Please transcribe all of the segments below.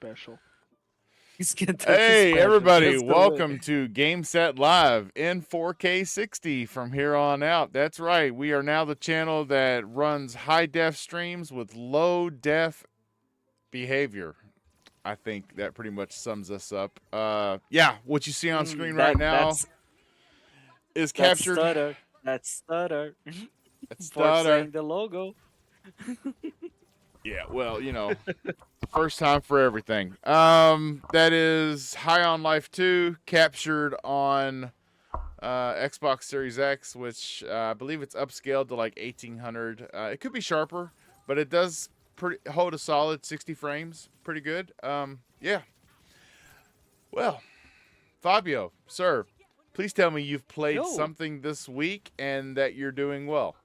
special. He's Kentucky Hey, special. everybody, Just the way. welcome to Game Set Live in 4K 60 from here on out. That's right, we are now the channel that runs high def streams with low def behavior. I think that pretty much sums us up. Yeah, what you see on screen right now is That's captured. stutter. That's stutter. That's For stutter. saying the logo. Yeah, well, first time for everything. That is High on Life 2, captured on Xbox Series X, which I believe it's upscaled to like 1800. It could be sharper, but it does hold a solid 60 frames. Pretty good. Yeah. Well, Fabio, sir, please tell me you've played Yo. something this week and that you're doing well.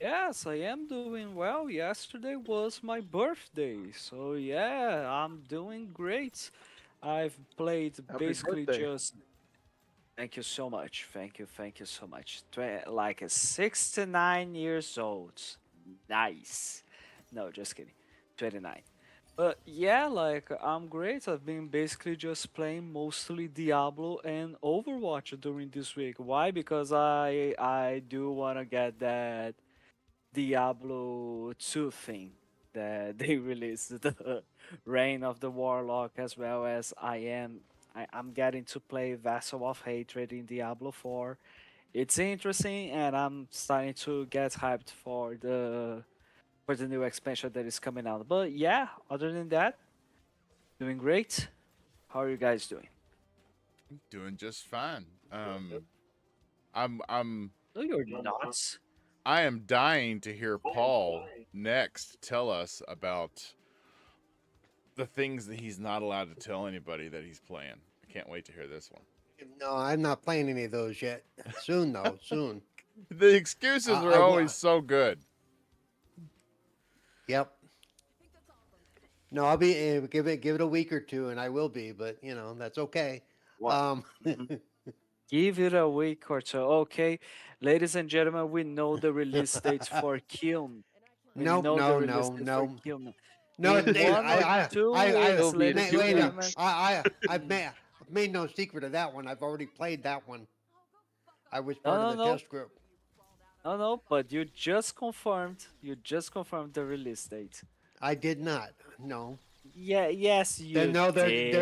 Yes, I am doing well. Yesterday was my birthday, so yeah, I'm doing great. I've played Happy basically birthday. just. Thank you so much. Thank you so much. Like a 69 years old. Nice. No, just kidding. 29. But yeah, like I'm great. I've been basically just playing mostly Diablo and Overwatch during this week. Why? Because I do want to get that Diablo 2 thing that they released, the Reign of the Warlock, as well as I'm getting to play Vessel of Hatred in Diablo 4. It's interesting, and I'm starting to get hyped for the new expansion that is coming out. But yeah, other than that, doing great. How are you guys doing? Doing just fine. I'm No, you're not. I am dying to hear Paul next tell us about the things that he's not allowed to tell anybody that he's playing. I can't wait to hear this one. No, I'm not playing any of those yet. Soon, though. Soon. The excuses are I wa- always so good. Yep. No, I'll be give it a week or two, and I will be. But that's okay. Wow. Give it a week or so. Okay, ladies and gentlemen, we know the release dates for Kiln. We Nope, know the no, release no, date for no. Kiln. No, In David, 1 or 2 It'll weeks, be in ladies 2 and wait, no, gentlemen. weeks. I've made no secret of that one. I've already played that one. I was No, part no, of the no, test group. no. But you just confirmed. You just confirmed the release date. I did not. No. Yeah. Yes, you No, did.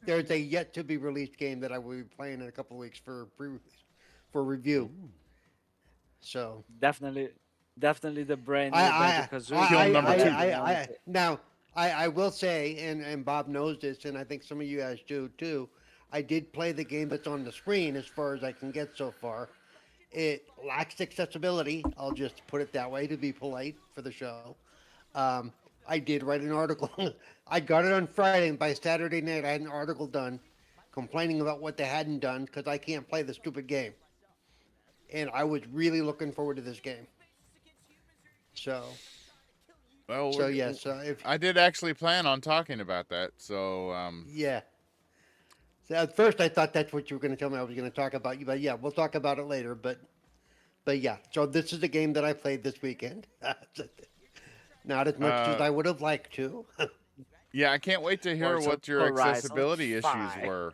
there's a yet to be released game that I will be playing in a couple of weeks for review. So Definitely, definitely the brand new I Banjo-Kazooie Kill game number that two. I've been wanting to. now I will say, and Bob knows this, and I think some of you guys do too. I did play the game that's on the screen as far as I can get so far. It lacks accessibility. I'll just put it that way to be polite for the show. I did write an article. I got it on Friday, and by Saturday night, I had an article done complaining about what they hadn't done because I can't play the stupid game. And I was really looking forward to this game. So Well, yes, if I did actually plan on talking about that. So, yeah. So at first, I thought that's what you were going to tell me I was going to talk about. But yeah, we'll talk about it later. But yeah, so this is the game that I played this weekend. Not as much as I would have liked to. yeah, I can't wait to hear Forza what your Horizon accessibility issues 5. were.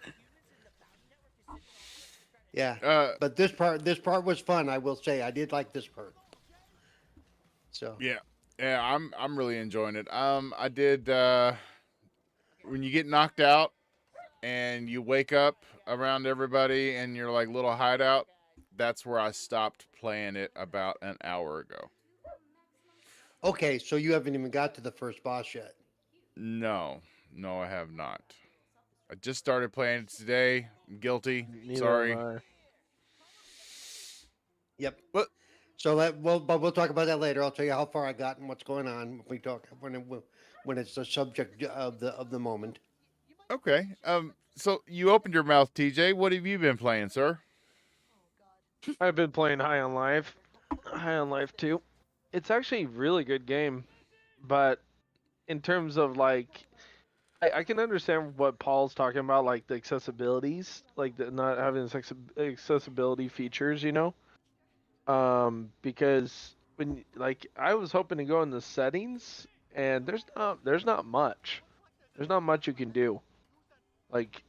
Yeah, but this part was fun. I will say I did like this part. So Yeah, I'm really enjoying it. I did when you get knocked out and you wake up around everybody in your like little hideout. That's where I stopped playing it about an hour ago. okay, so you haven't even got to the first boss yet. No, I have not. I just started playing it today. I'm guilty. Neither Sorry. am I. Yep. But So but we'll talk about that later. I'll tell you how far I got and what's going on when it's the subject of the moment. okay. So you opened your mouth, TJ. What have you been playing, sir? I've been playing High on Life. High on Life 2. It's actually a really good game, but in terms of like, I can understand what Paul's talking about, like the accessibilities, like the not having accessibility features, because when like I was hoping to go in the settings and there's not much. There's not much you can do. Like,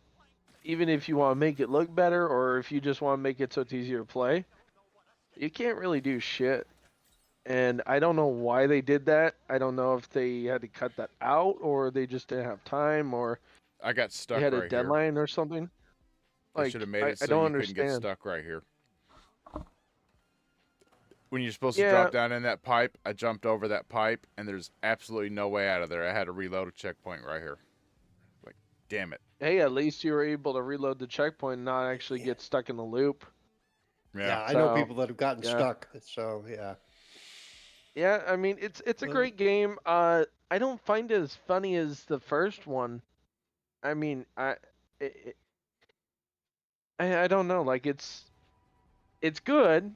even if you want to make it look better, or if you just want to make it so it's easier to play, you can't really do shit. And I don't know why they did that. I don't know if they had to cut that out, or they just didn't have time, or I got they stuck had a right here. deadline or something. They Like, should have made I it so don't you couldn't get understand. stuck right here. When you're supposed to Yeah. drop down in that pipe, I jumped over that pipe, and there's absolutely no way out of there. I had to reload a checkpoint right here. Like, damn it. Hey, at least you were able to reload the checkpoint and not actually get stuck in the loop. Yeah, I know So, people that have gotten yeah. stuck. So yeah. Yeah, I mean it's a Well- great game. I don't find it as funny as the first one. I mean, it, I don't know. Like it's good,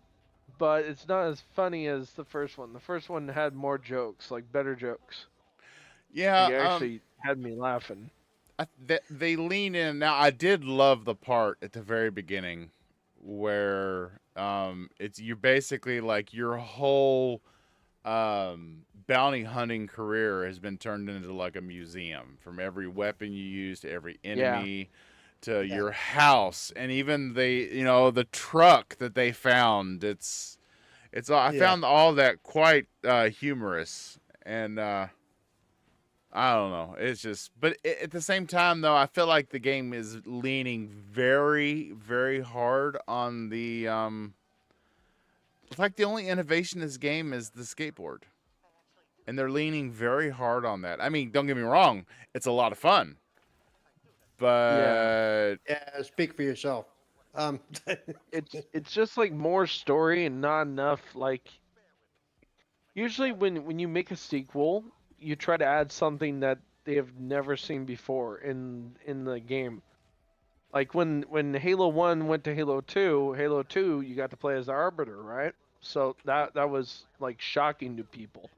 but it's not as funny as the first one. The first one had more jokes, like better jokes. Yeah, Like, it actually had me laughing. they lean in. Now, I did love the part at the very beginning where it's you're basically like your whole bounty hunting career has been turned into like a museum, from every weapon you use to every enemy to Yeah. your house, and even the truck that they found. I Yeah. found all that quite humorous, and I don't know. It's just, but at the same time, though, I feel like the game is leaning very, very hard on the. It's like the only innovation in this game is the skateboard, and they're leaning very hard on that. I mean, don't get me wrong; it's a lot of fun, but Yeah, speak for yourself. Um, It's just like more story and not enough like. Usually, when you make a sequel, you try to add something that they have never seen before in the game. Like when Halo 1 went to Halo 2, Halo 2 you got to play as the Arbiter, right? So that was like shocking to people.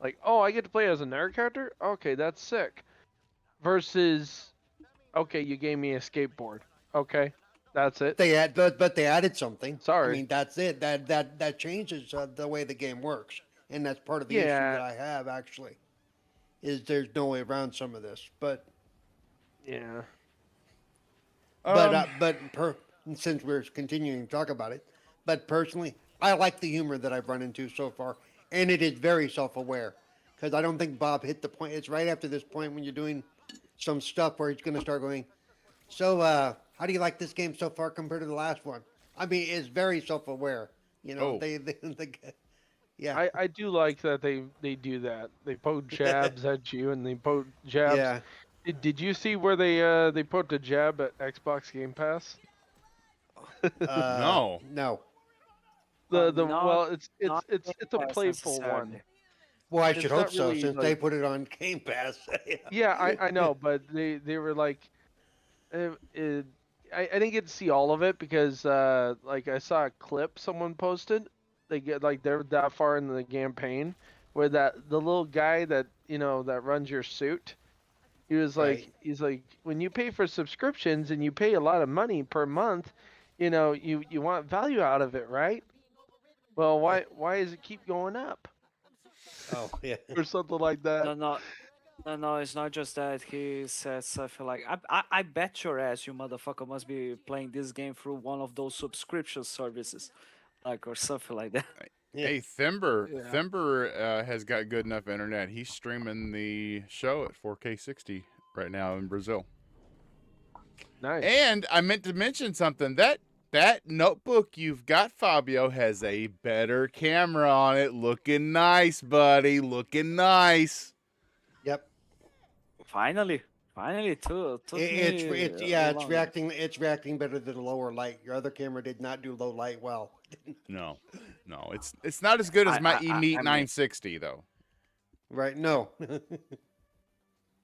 Like, "Oh, I get to play as an air character? Okay, that's sick." Versus, "Okay, you gave me a skateboard. Okay, that's it." but they added something. I Sorry. mean, that's it. That changes the way the game works, and that's part of the issue Yeah. that I have actually. Is there's no way around some of this, but Yeah. since we're continuing to talk about it, but personally, I like the humor that I've run into so far, and it is very self-aware, because I don't think Bob hit the point. It's right after this point when you're doing some stuff where he's going to start going. So, how do you like this game so far compared to the last one? I mean, it's very self-aware. You know, Oh. yeah, I do like that they do that. They poke jabs at you and they poke jabs. yeah. Did you see where they poked a jab at Xbox Game Pass? No. No. The Not- well, it's not it's a Game Pass playful one. necessarily. Well, I It's should not hope so, really, since like- they put it on Game Pass. Yeah, I know, but they were like, I didn't get to see all of it because like I saw a clip someone posted. They get like they're that far into the campaign where the little guy that that runs your suit. He was like, Right. he's like, when you pay for subscriptions and you pay a lot of money per month, you want value out of it, right? Well, why does it keep going up Oh, yeah. or something like that? No, it's not just that. He said something like, I bet your ass, you motherfucker, must be playing this game through one of those subscription services, like, or something like that. Yeah. Hey, Thimber, Yeah. Thimber has got good enough internet. He's streaming the show at 4K 60 right now in Brazil. Nice. And I meant to mention something. That notebook you've got, Fabio, has a better camera on it. Looking nice, buddy. Looking nice. Yep. Finally, took It's me it's a yeah, long- it's reacting better than the lower light. Your other camera did not do low light well. No, it's not as good as my I Emeet mean- 960 though. Right? No.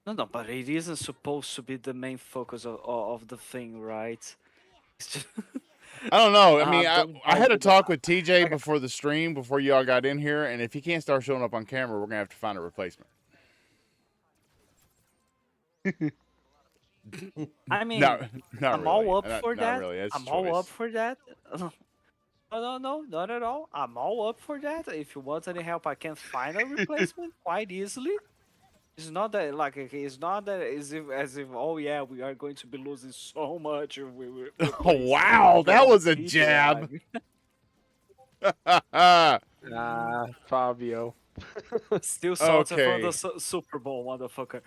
No, but it isn't supposed to be the main focus of the thing, right? It's just, I don't know. I mean, don't I had a buy talk that. with TJ before the stream, before y'all got in here, and if he can't start showing up on camera, we're gonna have to find a replacement. I mean, Not I'm really. all up Not- for not that. really. That's I'm all up choice. for that. No, not at all. I'm all up for that. If you want any help, I can find a replacement quite easily. It's not that like it's not that as if oh yeah we are going to be losing so much if we're Oh, playing wow, that wrong was a people. jab. Ah, Fabio. Still salty from the Okay. Super Bowl, motherfucker.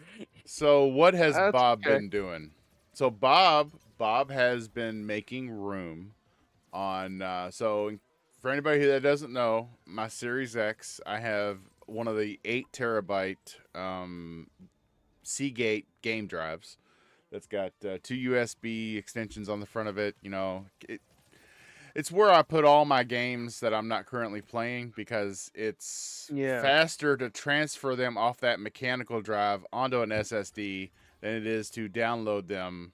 So what has That's Bob okay. been doing? So Bob has been making room on so for anybody that doesn't know, my Series X, I have one of the 8 terabyte Seagate game drives that's got 2 USB extensions on the front of it. You know, it's where I put all my games that I'm not currently playing because it's Yeah. faster to transfer them off that mechanical drive onto an SSD than it is to download them,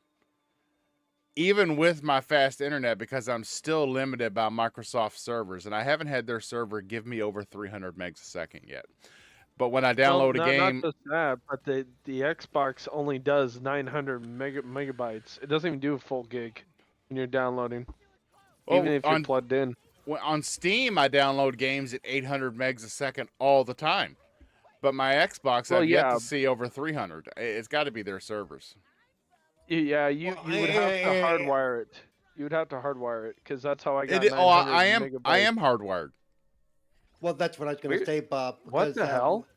even with my fast internet, because I'm still limited by Microsoft servers, and I haven't had their server give me over 300 megs a second yet. But when I Well, download a not game, just that, but the Xbox only does 900 megabytes. It doesn't even do a full gig when you're downloading, even if you're plugged in. on Steam, I download games at 800 megs a second all the time. But my Xbox, Well, I've yet yeah, to see over 300. It's got to be their servers. yeah, you Well, would have to hardwire it. You would have to hardwire it because that's how I got It, oh, 900 I megabytes. am hardwired. well, that's what I was going to Weird. say, Bob. What Because, the hell?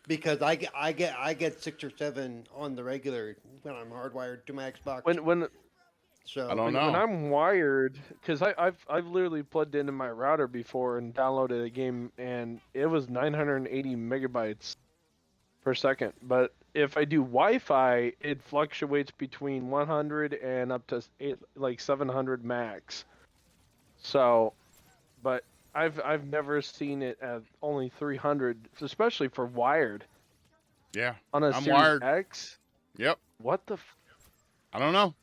Because I get 6 or 7 on the regular when I'm hardwired to my Xbox. When So I don't know. when I'm wired, because I've literally plugged into my router before and downloaded a game, and it was 980 megabytes per second. But if I do Wi-Fi, it fluctuates between 100 and up to 700 max. So, but I've never seen it at only 300, especially for wired Yeah, on a I'm Series wired. X. Yep. What the? I don't know.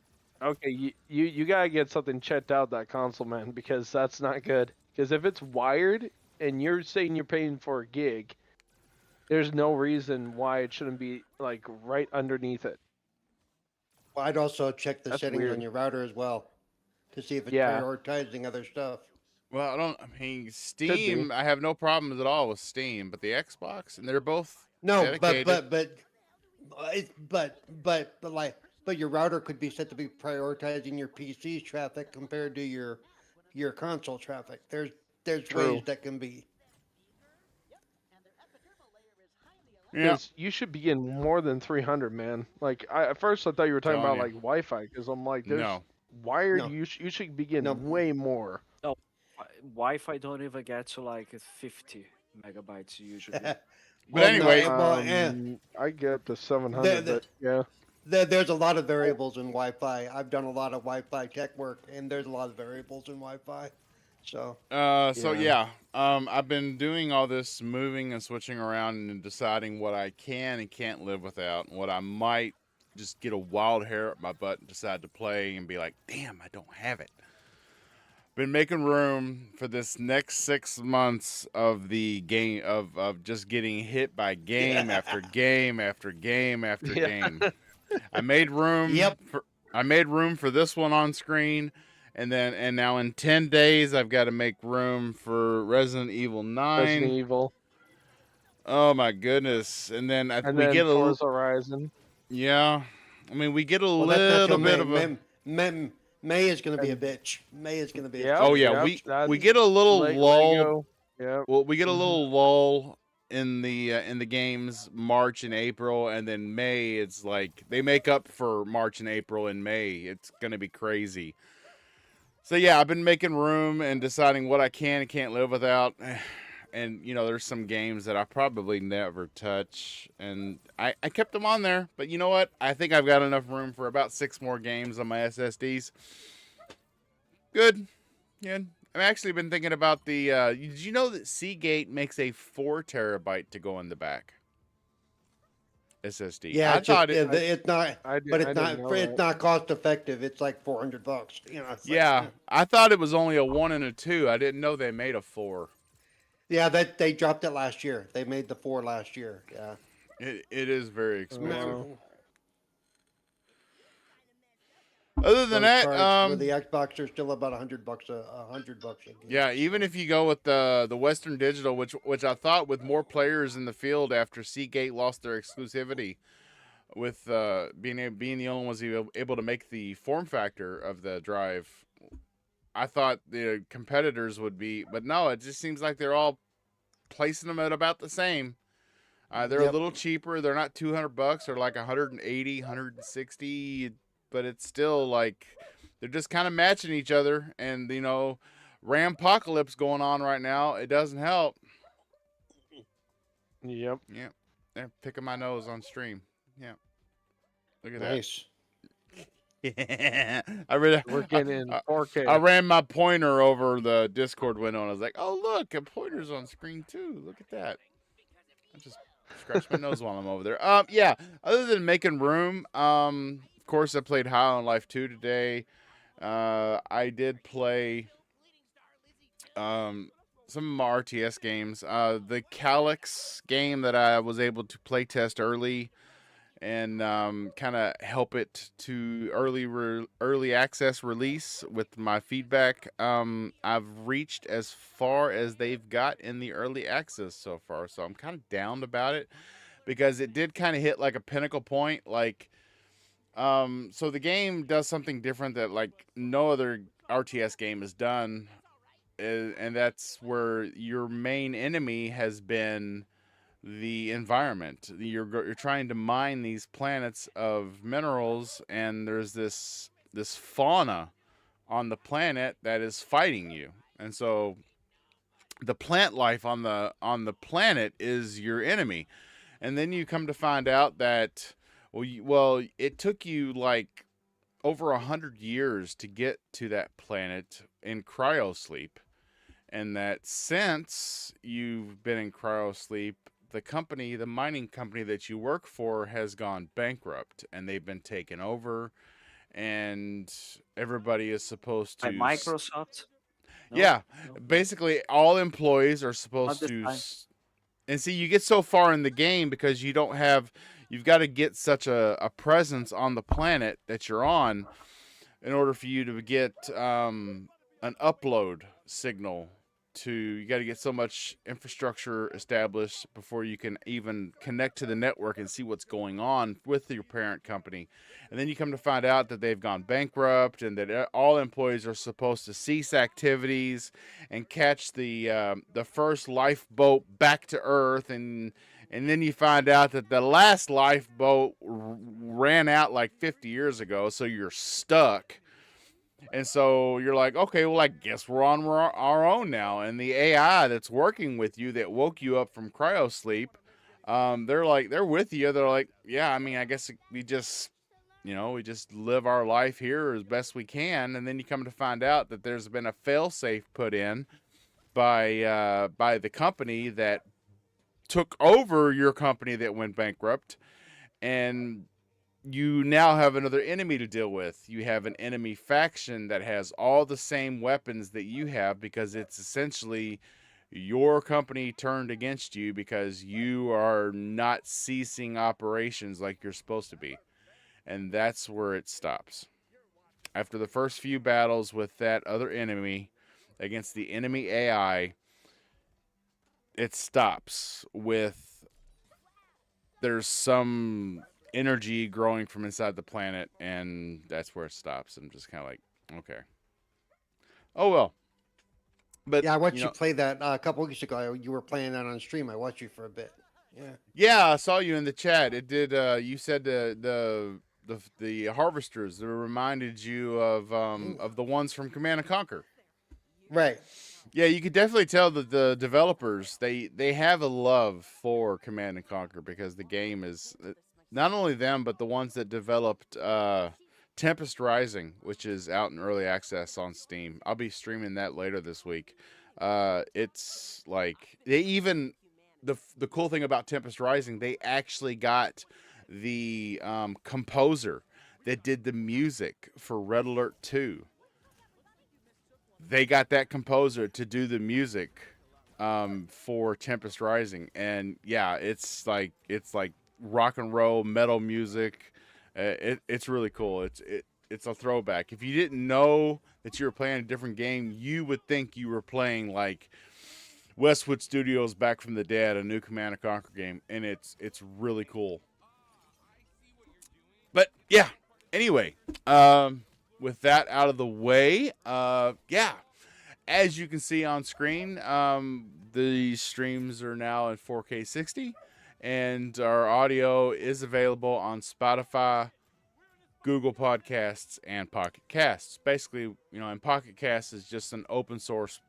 Okay, you gotta get something checked out that console, man, because that's not good. Because if it's wired and you're saying you're paying for a gig, there's no reason why it shouldn't be like right underneath it. I'd also check the That's settings weird. on your router as well to see if it's Yeah. prioritizing other stuff. Well, I mean, Steam, be. I have no problems at all with Steam, but the Xbox, and they're both No, dedicated. but your router could be set to be prioritizing your PC's traffic compared to your console traffic. There's True. ways that can be. Yeah. Because you should be getting more than 300, man. Like at first I thought you were talking Telling about you. like Wi-Fi, because I'm like, there's No. wired. No. You should be getting No. way more. Wi-Fi don't even get to like 50 megabytes usually. But anyway, I get up to 700, The- but yeah. there's a lot of variables in Wi-Fi. I've done a lot of Wi-Fi tech work, and there's a lot of variables in Wi-Fi. So I've been doing all this moving and switching around and deciding what I can and can't live without, and what I might just get a wild hair up my butt and decide to play and be like, damn, I don't have it. Been making room for this next 6 months of the game of just getting hit by game after game after game after Yeah. game. I made room. Yep. I made room for this one on screen, and now in 10 days I've got to make room for Resident Evil 9. Resident Evil, Oh my goodness! And then and we then get a Forza Horizon. yeah. I mean, we get a well, that's not little till bit May. of a May is going to be a bitch. May is going to be. Yep, oh yeah. yep, we that's get a little lull. Lego. Yeah. Well, we get a Mhm. little lull in the games March and April, and then May. It's like they make up for March and April in May. It's gonna be crazy. So yeah, I've been making room and deciding what I can and can't live without. And you know, there's some games that I probably never touch, and I kept them on there. But you know what? I think I've got enough room for about 6 more games on my SSDs. Good. Yeah. I've actually been thinking about the. Did you know that Seagate makes a 4 terabyte to go in the back? SSD. Yeah, I it's, thought just, it's not. I But didn't it's not. know It's that. not cost effective. It's like $400. You know. It's like, yeah, I thought it was only a 1 and a 2. I didn't know they made a 4. Yeah, that they dropped it last year. They made the 4 last year. Yeah. It is very expensive. Wow. Other than Those that, cards for the Xbox are still about $100 $100 a game. yeah, even if you go with the Western Digital, which I thought with more players in the field after Seagate lost their exclusivity, with being the only ones able to make the form factor of the drive, I thought the competitors would be, but no, it just seems like they're all placing them at about the same. They're a Yep. little cheaper. They're not $200. They're like 180, 160, but it's still like they're just kind of matching each other. And Rampocalypse going on right now. It doesn't help. Yep. Yeah, they're picking my nose on stream. Yeah, look at Nice. that. I really We're getting 4K. I ran my pointer over the Discord window and I was like, "Oh look, a pointer's on screen too. Look at that." I just scratch my nose while I'm over there. Yeah. Other than making room, of course, I played High on Life 2 today. I did play some of my RTS games. The Calyx game that I was able to play test early and kind of help it to early access release with my feedback. I've reached as far as they've got in the early access so far, so I'm kind of down about it because it did kind of hit like a pinnacle point. Like, so the game does something different that like no other RTS game has done, and that's where your main enemy has been the environment. You're trying to mine these planets of minerals, and there's this fauna on the planet that is fighting you, and so the plant life on the planet is your enemy. And then you come to find out that it took you like over 100 years to get to that planet in cryosleep, and that since you've been in cryosleep, the mining company that you work for has gone bankrupt and they've been taken over, and everybody is supposed to By Microsoft? No? yeah, No? basically all employees are supposed this to time. and see, you get so far in the game because you've got to get such a presence on the planet that you're on in order for you to get an upload signal. You got to get so much infrastructure established before you can even connect to the network and see what's going on with your parent company. And then you come to find out that they've gone bankrupt and that all employees are supposed to cease activities and catch the first lifeboat back to Earth. And then you find out that the last lifeboat ran out like 50 years ago, so you're stuck. And so you're like, okay, well, I guess we're on our own now. And the AI that's working with you that woke you up from cryosleep, they're with you. They're like, yeah, I mean, I guess we just live our life here as best we can. And then you come to find out that there's been a failsafe put in by the company that took over your company that went bankrupt, and you now have another enemy to deal with. You have an enemy faction that has all the same weapons that you have because it's essentially your company turned against you because you are not ceasing operations like you're supposed to be. And that's where it stops. After the first few battles with that other enemy against the enemy AI, it stops with there's some energy growing from inside the planet, and that's where it stops. I'm just kind of like, okay, oh well. But Yeah, I watched you play that a couple weeks ago. You were playing that on stream. I watched you for a bit. Yeah, I saw you in the chat. It did. You said the harvesters that reminded you of the ones from Command and Conquer. Right. Yeah, you could definitely tell that the developers they have a love for Command and Conquer because the game is not only them but the ones that developed Tempest Rising, which is out in early access on Steam. I'll be streaming that later this week. It's like the cool thing about Tempest Rising, they actually got the composer that did the music for Red Alert 2. They got that composer to do the music for Tempest Rising, and yeah, it's like rock and roll metal music. It's really cool. It's it's a throwback. If you didn't know that you were playing a different game, you would think you were playing like Westwood Studios Back from the Dead, a new Command & Conquer game, and it's really cool. But yeah, anyway, with that out of the way, yeah, as you can see on screen, the streams are now in 4K 60, and our audio is available on Spotify, Google Podcasts, and Pocket Casts. Basically, and Pocket Casts is just an open source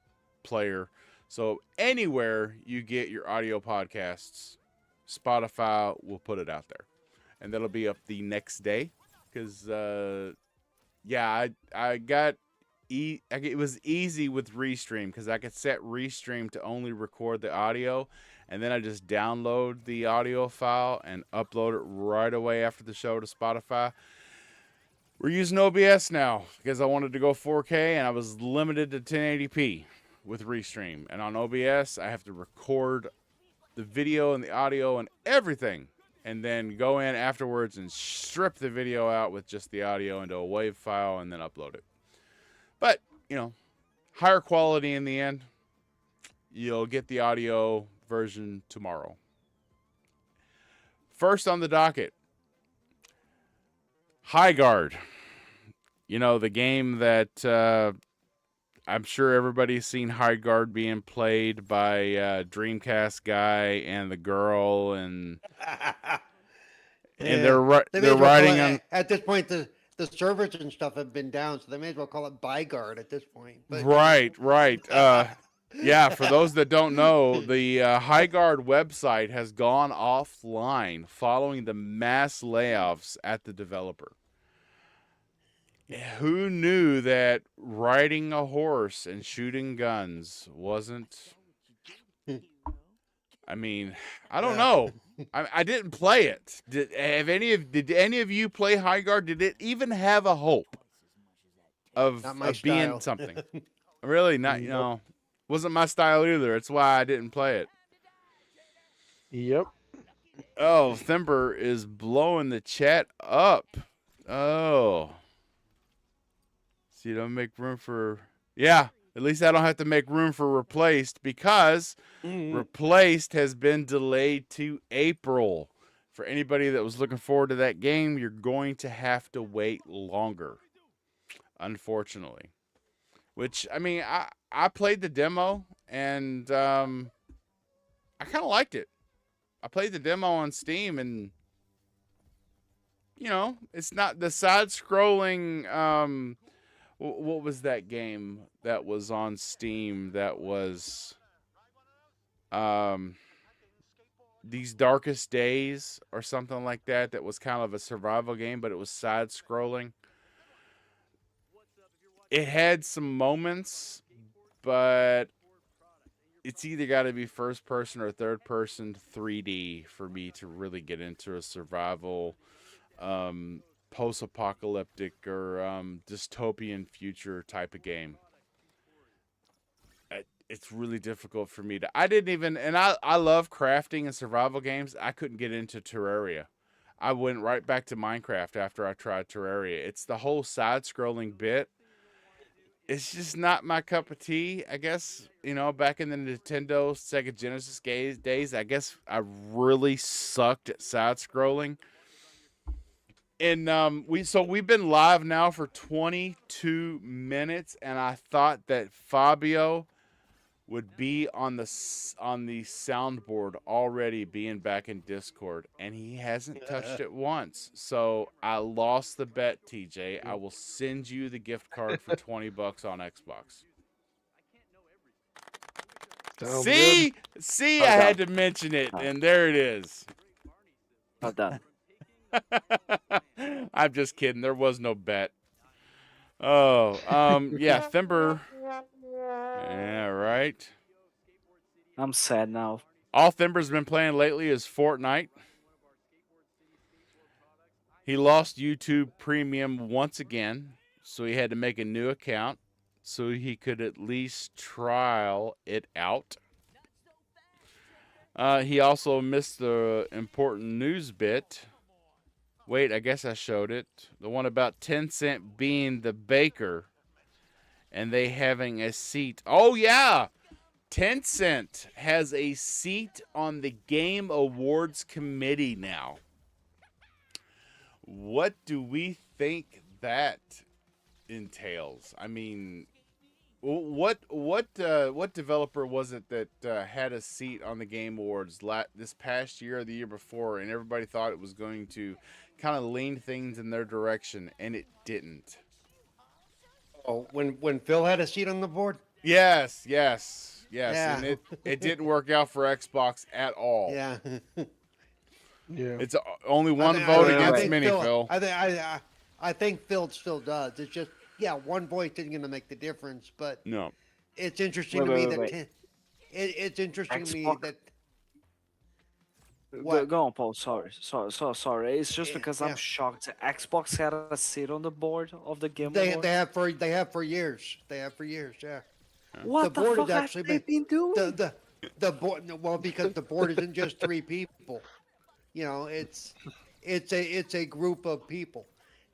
player. So anywhere you get your audio podcasts, Spotify will put it out there. And that'll be up the next day. Because, yeah, I got... it was easy with Restream because I could set Restream to only record the audio, and then I just download the audio file and upload it right away after the show to Spotify. We're using OBS now because I wanted to go 4K and I was limited to 1080p with Restream. And on OBS, I have to record the video and the audio and everything, and then go in afterwards and strip the video out with just the audio into a WAV file and then upload it. But, higher quality in the end. You'll get the audio version tomorrow. First on the docket, Highguard. The game that I'm sure everybody's seen Highguard being played by Dreamcast guy and the girl, and they're riding on. At this point, the servers and stuff have been down, so they may as well call it Byguard at this point. But, right. Yeah, for those that don't know, the Highguard website has gone offline following the mass layoffs at the developer. Who knew that riding a horse and shooting guns wasn't... I mean, I don't know. I didn't play it. Did any of you play Highguard? Did it even have a hope of being something? Really? Not, wasn't my style either. That's why I didn't play it. Yep. Oh, Thimber is blowing the chat up. Oh. So you don't make room for... Yeah, at least I don't have to make room for Replaced, because Replaced has been delayed to April. For anybody that was looking forward to that game, you're going to have to wait longer, unfortunately. Which, I mean, I played the demo, and I kind of liked it. I played the demo on Steam, and, it's not the side-scrolling... what was that game that was on Steam that was These Darkest Days or something like that, that was kind of a survival game, but it was side-scrolling. It had some moments, but it's either got to be first-person or third-person 3D for me to really get into a survival post-apocalyptic or dystopian future type of game. It's really difficult for me to... I didn't even... And I love crafting and survival games. I couldn't get into Terraria. I went right back to Minecraft after I tried Terraria. It's the whole side-scrolling bit. It's just not my cup of tea, I guess. Back in the Nintendo, Sega Genesis days, I guess I really sucked at side-scrolling. And we've been live now for 22 minutes, and I thought that Fabio would be on the soundboard already, being back in Discord, and he hasn't touched it once. So I lost the bet, TJ. I will send you the gift card for $20 on Xbox. See, I had to mention it, and there it is. Well done. I'm just kidding. There was no bet. Oh, yeah, Thimber. Yeah, right. I'm sad now. All Thimber's been playing lately is Fortnite. He lost YouTube Premium once again, so he had to make a new account so he could at least trial it out. He also missed the important news bit Wait, I guess I showed it. The one about Tencent being the baker and they having a seat. Oh, yeah. Tencent has a seat on the Game Awards committee now. What do we think that entails? I mean, what developer was it that had a seat on the Game Awards this past year or the year before, and everybody thought it was going to kind of lean things in their direction, and it didn't. Oh, when Phil had a seat on the board. Yes, Yeah. and it didn't work out for Xbox at all. Yeah. Yeah. It's only one I vote think- I against think Mini Phil. I think Phil still does. It's just one voice isn't going to make the difference, but No, it's interesting Wait, to me wait, that wait. it's interesting to me Xbox- that Go, What? go on, Paul. Sorry. It's just Yeah, because yeah. I'm shocked. Xbox had a seat on the board of the Game they Awards. have for years. They have for years. Yeah. What the the, board fuck has have actually they been- been doing? The board. Well, because the board isn't just three people. You know, it's a group of people.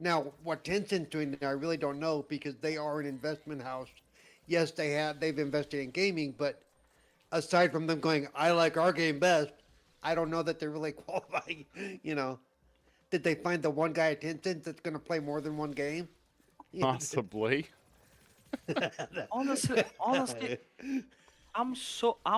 Now, what Tencent's doing, I really don't know because they are an investment house. Yes, they've invested in gaming, but aside from them going, I like our game best, I don't know that they're really qualifying. You know, did they find the one guy at Tencent that's going to play more than one game? possibly. honestly, I'm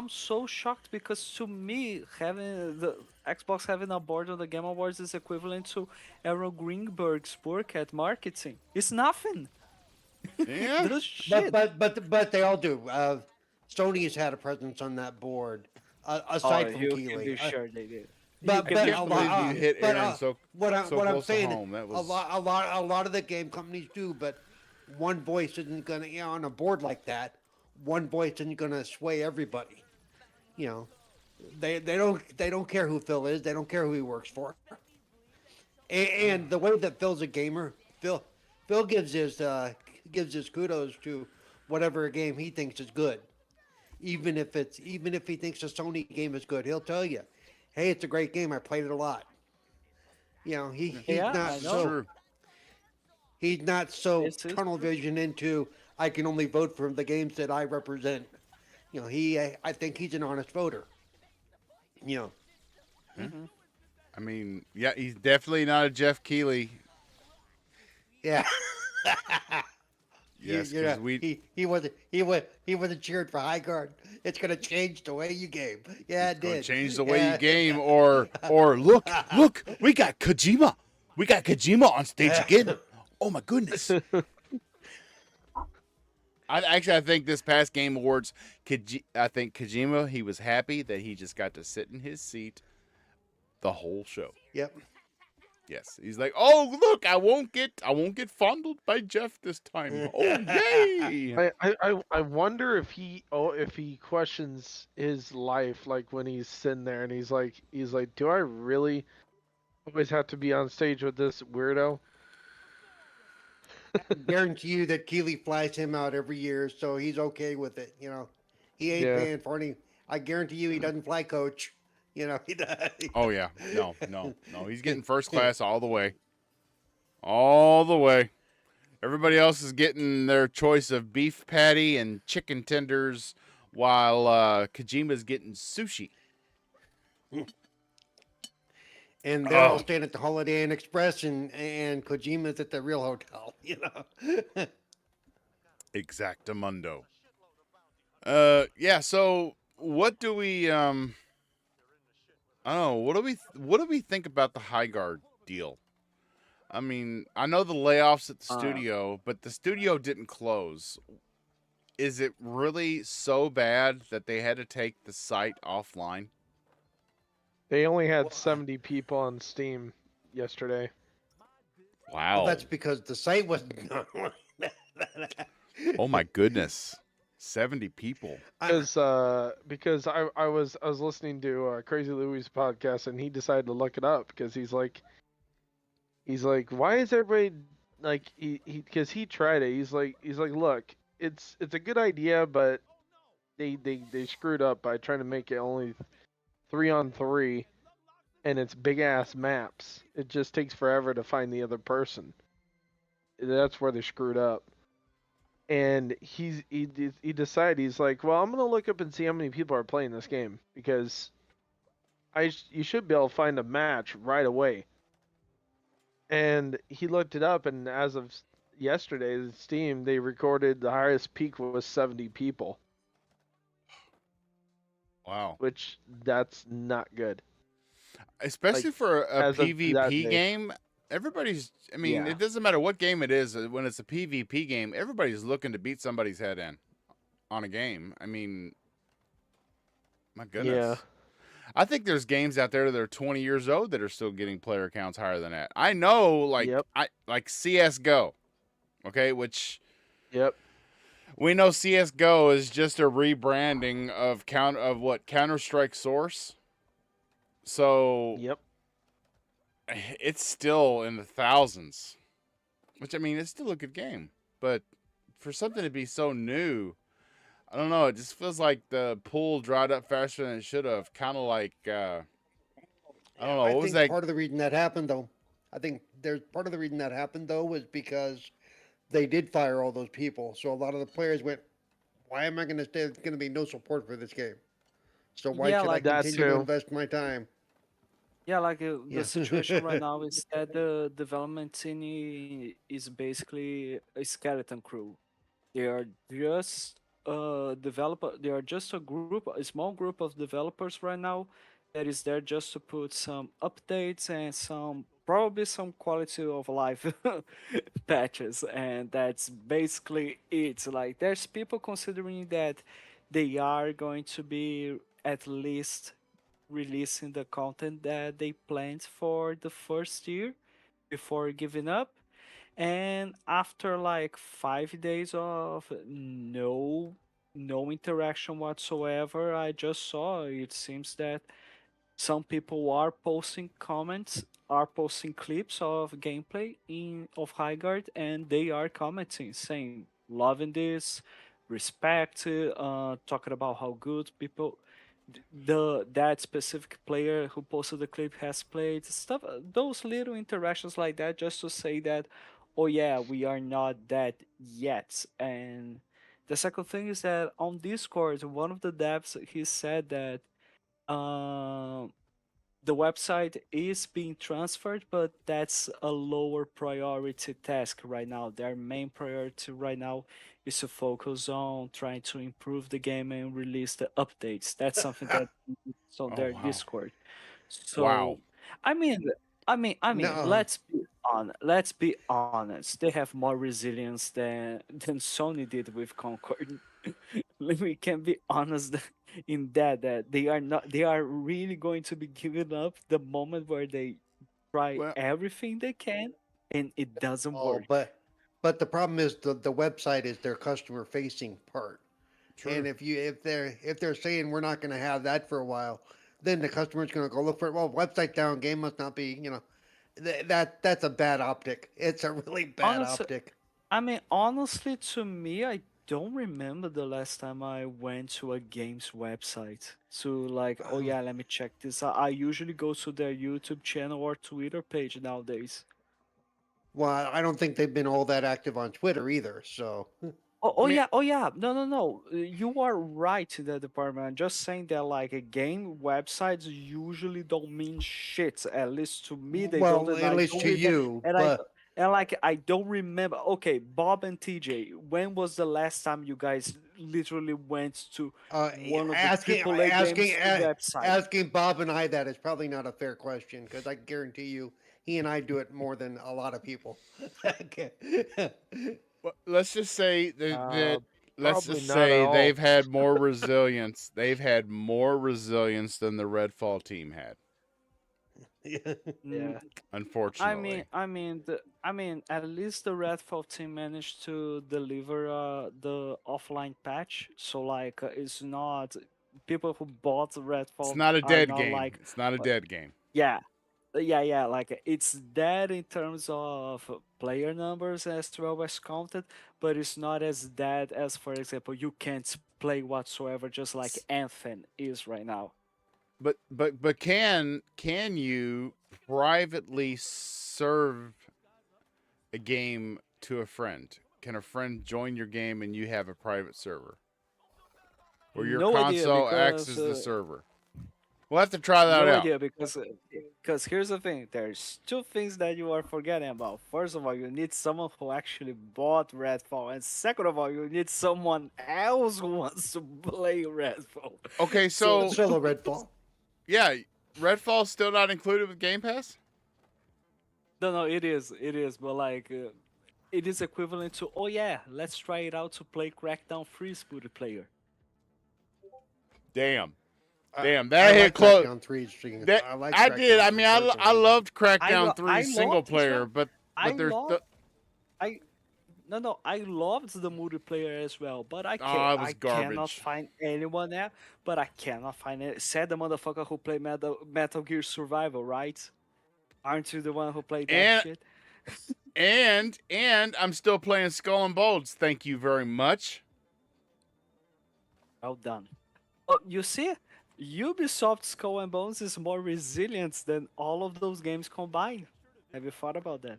so shocked because to me having the Xbox having a board on the Game Awards is equivalent to Aaron Greenberg's work at marketing. It's nothing. Yeah. Little shit. But they all do. Sony has had a presence on that board, aside from you Keighley. can be sure they did. But, You but can a can't be- lot, believe you hit but, Aaron so what I'm close to saying, home. That a was lot of the game companies do, but one voice isn't gonna, on a board like that, one voice isn't gonna sway everybody. You know, they don't care who Phil is, they don't care who he works for, and the way that Phil's a gamer, Phil gives his kudos to whatever game he thinks is good. Even if he thinks a Sony game is good, he'll tell you, "Hey, it's a great game. I played it a lot." You know, he's Yeah, not I know. so true. he's not so It's tunnel vision into I can only vote for the games that I represent. You know, I think he's an honest voter. You know, I mean, yeah, he's definitely not a Jeff Keighley. yeah. Yes, You know, because he wasn't cheered for High Guard. It's gonna change the way you game. Yeah, it gonna did. change the way Yeah. you game, or look, we got Kojima. We got Kojima on stage again. Oh my goodness. I think this past Game Awards, I think Kojima, he was happy that he just got to sit in his seat the whole show. Yep. Yes, he's like, oh look, I won't get fondled by Jeff this time. Oh yay! I wonder if he questions his life, like when he's sitting there and he's like, do I really always have to be on stage with this weirdo? Guarantee you that Keeley flies him out every year, so he's okay with it. You know, he ain't Yeah. paying for any. I guarantee you, he doesn't fly coach. You know, he does. Oh yeah, no, he's getting first class all the way, all the way. Everybody else is getting their choice of beef patty and chicken tenders, while Kojima's getting sushi. And they're all Oh. staying at the Holiday Inn Express, and Kojima's at the real hotel. You know. Exactamundo. Yeah. So what do we I don't know. What do we think about the High Guard deal? I mean, I know the layoffs at the studio, but the studio didn't close. Is it really so bad that they had to take the site offline? They only had 70 people on Steam yesterday. Wow. That's because the site wasn't. Oh my goodness. 70 people. Because I was listening to Crazy Louis' podcast and he decided to look it up because he's like why is everybody like because he tried it. He's like look, it's a good idea, but they screwed up by trying to make it only 3-on-3 and it's big ass maps. It just takes forever to find the other person. That's where they screwed up. And he decided, he's like, well, I'm gonna look up and see how many people are playing this game, because you should be able to find a match right away. And he looked it up, and as of yesterday, Steam, they recorded the highest peak was 70 people, Wow. which that's not good. Especially Like, for a as of that PvP day. game, everybody's. I mean, Yeah. it doesn't matter what game it is. When it's a PvP game, everybody's looking to beat somebody's head in on a game. I mean, my goodness. Yeah. I think there's games out there that are 20 years old that are still getting player counts higher than that. I know, like Yep. like CS:GO, okay, which Yep. we know CS:GO is just a rebranding of Counter-Strike Source. So Yep. it's still in the thousands, which I mean, it's still a good game, but for something to be so new, I don't know. It just feels like the pool dried up faster than it should have. Kind of like I don't know. I What was think that? part of the reason that happened, though, I think there's part of the reason that happened, though, was because they did fire all those people. So a lot of the players went, "Why am I going to stay? There's going to be no support for this game. So why Yeah, should I like That's continue to true. invest my time?" yeah, like Yeah. the situation right now is that the development team is basically a skeleton crew. They are just developer. They are just a small group of developers right now that is there just to put some updates and some probably some quality of life patches, and that's basically it. Like there's people considering that they are going to be at least releasing the content that they planned for the first year before giving up. And after like 5 days of no interaction whatsoever, I just saw it seems that some people are posting comments, are posting clips of gameplay in of Highguard, and they are commenting saying loving this, respect, talking about how good people that specific player who posted the clip has played stuff, those little interactions like that, just to say that, oh yeah, we are not dead yet. And the second thing is that on Discord, one of the devs he said that um the website is being transferred, but that's a lower priority task right now. Their main priority right now is to focus on trying to improve the game and release the updates. That's something that is on Oh their wow, Discord. wow. So, I mean, No. let's be honest. They have more resilience than Sony did with Concord. We can be honest in that they are really going to be giving up the moment where they try Well, everything they can and it doesn't Oh, work. but the problem is the website is their customer facing part. And true. if they're saying we're not going to have that for a while, then the customer's going to go look for it. Well, website down, game must not be. That's a bad optic. It's a really bad Honestly, optic. honestly, to me, I don't remember the last time I went to a game's website to like, oh Um, yeah, let me check this out. I usually go to their YouTube channel or Twitter page nowadays. well, I don't think they've been all that active on Twitter either. So I mean, Oh yeah. No, no, no. You are right in that department. I'm just saying that like a game websites usually don't mean shit. At least to me, they don't, well, and at I least don't to remember. you, And I but and like I don't remember. Okay, Bob and TJ, when was the last time you guys literally went to uh, one of the asking AAA asking games a- website? asking Bob and I that is probably not a fair question because I guarantee you he and I do it more than a lot of people. Okay. let's just say Uh, let's Probably just not at say all. they've had more resilience. They've had more resilience than the Redfall team had. Yeah. Mm, Yeah. Unfortunately, I mean, at least the Redfall team managed to deliver the offline patch. So like, it's not people who bought it's Redfall not a are dead not game. like, It's not a uh, dead game. yeah, yeah. Like it's dead in terms of player numbers as well as content, but it's not as dead as, for example, you can't play whatsoever, just like S- Anthem is right now. but can you privately serve a game to a friend? Can a friend join your game and you have a private server? Or your No idea console acts because as the server? We'll have to try that no out. idea because here's the thing. There's two things that you are forgetting about. First of all, you need someone who actually bought Redfall, and second of all, you need someone else who wants to play Redfall. Okay, so Solo Redfall. yeah, Redfall's still not included with Game Pass? No, it is, but like, it is equivalent to, oh yeah, let's try it out to play Crackdown 3's multiplayer. Damn. I- Damn, I that hit like close. Crackdown 3 string. That, I like I Crackdown did. I 3 mean, I personally. loved I Crackdown lo- 3 I single loved it, player, yeah. but I there's love, I no, I loved the multiplayer as well, but I can't. it was I cannot garbage. find anyone there. But I cannot find it. Said the motherfucker who played Metal Gear Survival, right? Aren't you the one who played that And- shit? and I'm still playing Skull and Bones. Thank you very much. Well done. Oh, you see, Ubisoft Skull and Bones is more resilient than all of those games combined. Have you thought about that?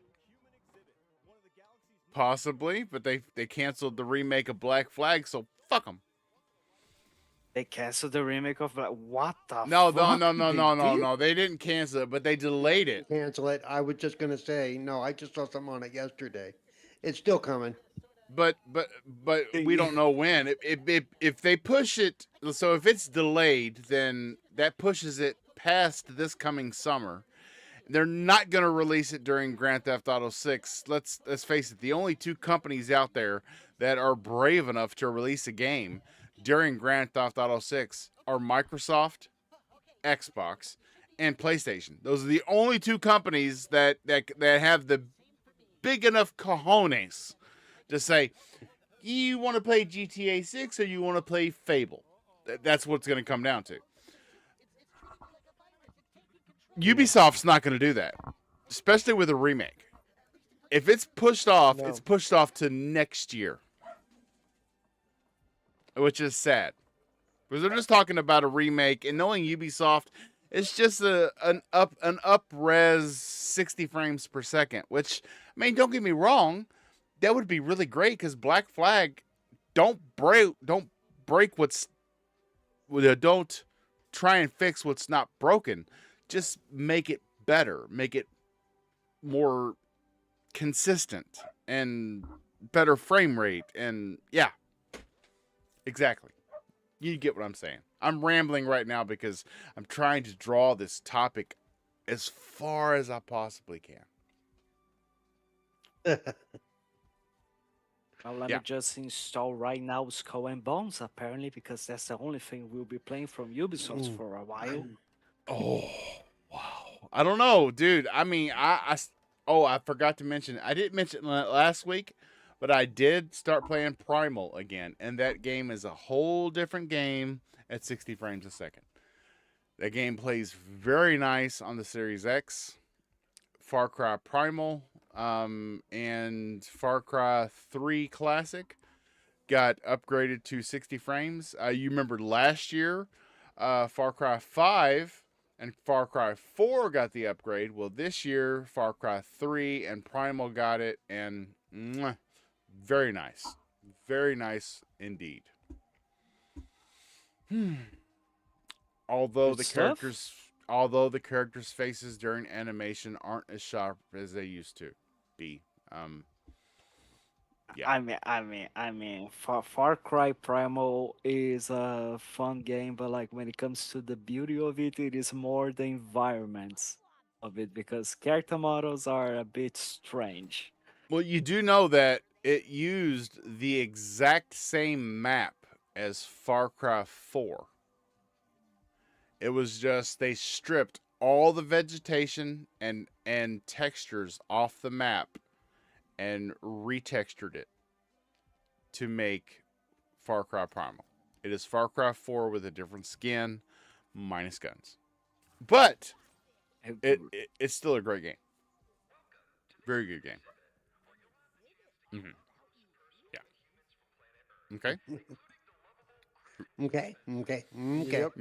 Possibly, but they canceled the remake of Black Flag, so fuck them. They canceled the remake of what the No, fuck? no. They didn't cancel it, but they delayed it. Cancel it. I was just gonna say no. I just saw something on it yesterday. It's still coming. But we don't know when. If they push it, so if it's delayed, then that pushes it past this coming summer. They're not going to release it during Grand Theft Auto 6. Let's face it. The only two companies out there that are brave enough to release a game during Grand Theft Auto 6 are Microsoft, Xbox, and PlayStation. Those are the only two companies that have the big enough cojones to say, you want to play GTA 6 or you want to play Fable? That's what it's going to come down to. Ubisoft's not going to do that, especially with a remake. If it's pushed off, No. it's pushed off to next year, which is sad. Because they're just talking about a remake, and knowing Ubisoft, it's just an up res 60 frames per second. Which, I mean, don't get me wrong, that would be really great because Black Flag don't break what's, don't try and fix what's not broken. Just make it better, make it more consistent and better frame rate. And yeah, exactly. You get what I'm saying. I'm rambling right now because I'm trying to draw this topic as far as I possibly can. Well, let Yeah. me just install right now Skull and Bones, apparently, because that's the only thing we'll be playing from Ubisoft Ooh. for a while. Oh, wow. I don't know, dude. I mean, I forgot to mention. I didn't mention it last week, but I did start playing Primal again, and that game is a whole different game at 60 frames a second. That game plays very nice on the Series X. Far Cry Primal, and Far Cry 3 Classic got upgraded to 60 frames. You remember last year, Far Cry 5 and Far Cry 4 got the upgrade. Well, this year, Far Cry 3 and Primal got it, and very nice. Very nice indeed. Although Good the stuff. characters' faces during animation aren't as sharp as they used to be. Yeah. I mean, Far Cry Primal is a fun game, but like when it comes to the beauty of it, it is more the environments of it because character models are a bit strange. Well, you do know that it used the exact same map as Far Cry 4. It was just they stripped all the vegetation and textures off the map and retextured it to make Far Cry Primal. It is Far Cry 4 with a different skin, minus guns. But it's still a great game. Very good game. Yeah. Okay. Okay. Yep.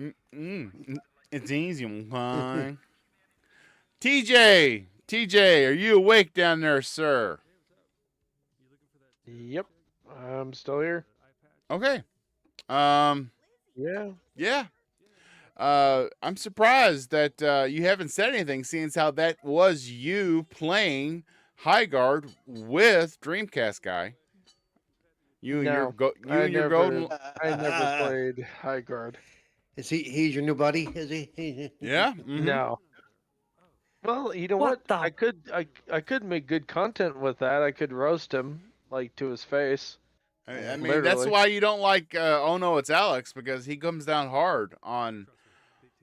It's easy. Fine. TJ, are you awake down there, sir? Yep, I'm still here. Okay. Yeah. Yeah. I'm surprised that you haven't said anything, seeing as how that was you playing High Guard with Dreamcast guy. You and your No, I your never- golden. I never played High Guard. Is he's your new buddy? Is he? Yeah. mhm. No. Well, you know What what? the- I could make good content with that. I could roast him like to his face. I mean, that's Literally. why you don't like. Oh no, it's Alex, because he comes down hard on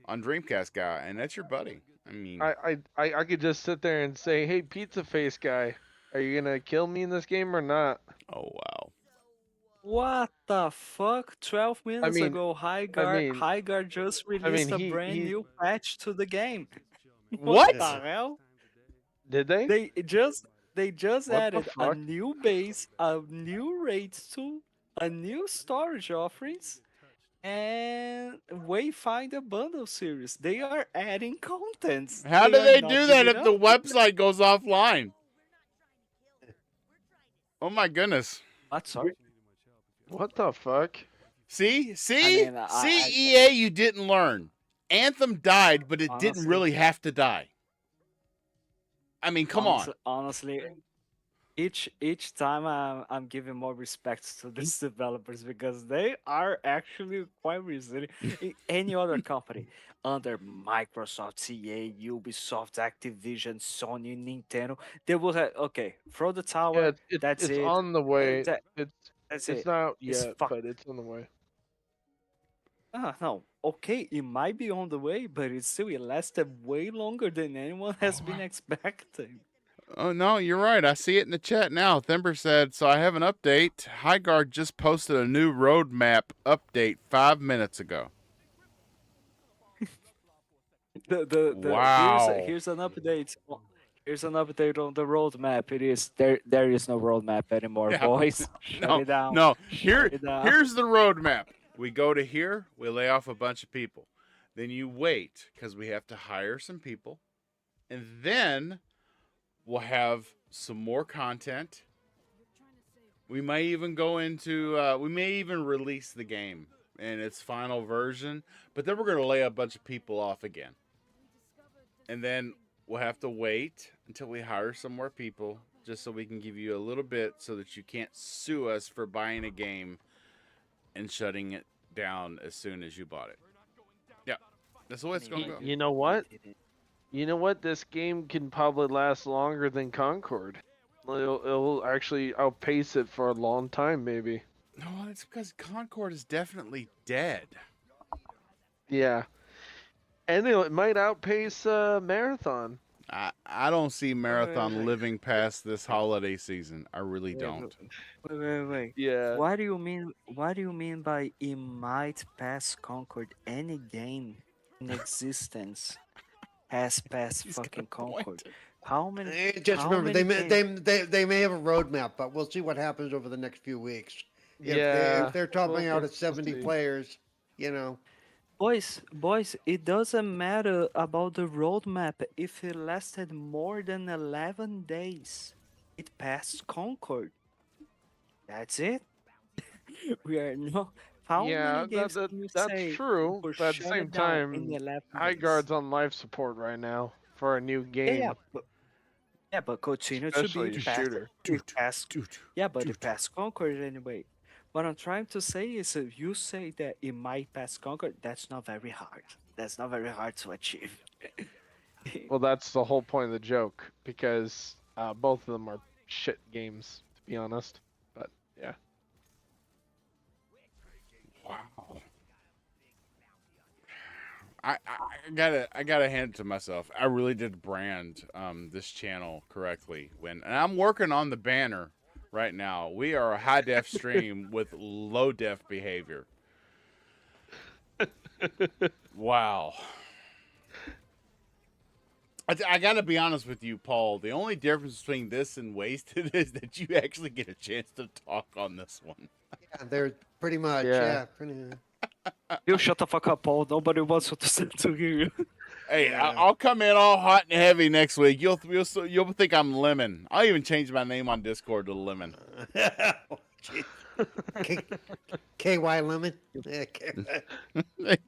Dreamcast guy, and that's your buddy. I mean, I could just sit there and say, "Hey, pizza face guy, are you gonna kill me in this game or not?" oh wow. What the fuck? 12 minutes mean- ago, mean- High Guard just released a he- brand he- new patch to the game. What? the hell? Did they? They just What the added a fuck? new base, a new raid tool, a new storage offerings, and Wayfinder bundle series. They are adding contents. How do are they not do that giving if the up. website goes offline? Oh my goodness. What? Sorry. What the fuck? See, mean, EA, you didn't learn. Anthem died, but it didn't Honestly- really have to die. I mean, come on. Honestly, each time I'm giving more respect to these developers because they are actually quite resilient. In any other company under Microsoft, EA, Ubisoft, Activision, Sony, Nintendo, they will have throw the tower. Yeah, that's it's it. on the way. That- It's That's it's it. not It's yet, fuck- but it's on the way. No, okay, it might be on the way, but it lasted way longer than anyone has been expecting. Oh no, you're right. I see it in the chat now. Thimber said, "So I have an update. Highguard just posted a new roadmap update 5 minutes ago." Wow. Here's an update. Here's an update on the roadmap. It is there is no roadmap anymore, Yeah. boys. Shut No, it down. no. Shut it down. Here's the roadmap. We go to here. We lay off a bunch of people. Then you wait because we have to hire some people, and then we'll have some more content. We may even go into. We may even release the game in its final version, but then we're going to lay a bunch of people off again, and then we'll have to wait until we hire some more people, just so we can give you a little bit so that you can't sue us for buying a game and shutting it down as soon as you bought it. Yeah, that's the way it's going to go. You know what? You know what? This game can probably last longer than Concord. It'll actually outpace it for a long time, maybe. No, it's because Concord is definitely dead. Yeah. And it might outpace Marathon. I don't see Marathon wait. living past this holiday season. I really Wait, don't. Wait. Yeah. What do you mean? What do you mean by it might pass Concord? Any game in existence has passed He's got fucking a point. Concord. How many? Just how remember, many games- they may have a roadmap, but we'll see what happens over the next few weeks. Yeah. If they're topping out at we'll 70 see. players, you know. Boys, it doesn't matter about the roadmap if it lasted more than 11 days. It passed Concord. That's it. We are no. How Yeah, many games can you that's say true. were But at the shut same down in time, 11 High days? Guard's on life support right now for a new game. But continue Especially to a be fast. shooter. It passed. Dude, Yeah, but it passed Concord anyway. What I'm trying to say is, if you say that it might pass Concord, that's not very hard. That's not very hard to achieve. Well, that's the whole point of the joke because both of them are shit games, to be honest. But yeah. wow. I gotta hand it to myself. I really did brand this channel correctly and I'm working on the banner right now. We are a high def stream with low def behavior. Wow. I gotta be honest with you, Paul. The only difference between this and Wasted is that you actually get a chance to talk on this one. Yeah, they're pretty much, Yeah. yeah. Pretty, You shut the fuck up, Paul. Nobody wants to hear you. Hey, Yeah. I'll come in all hot and heavy next week. You'll think I'm Lemon. I'll even change my name on Discord to Lemon. Oh, jeez. K- KY Lemon. Yeah,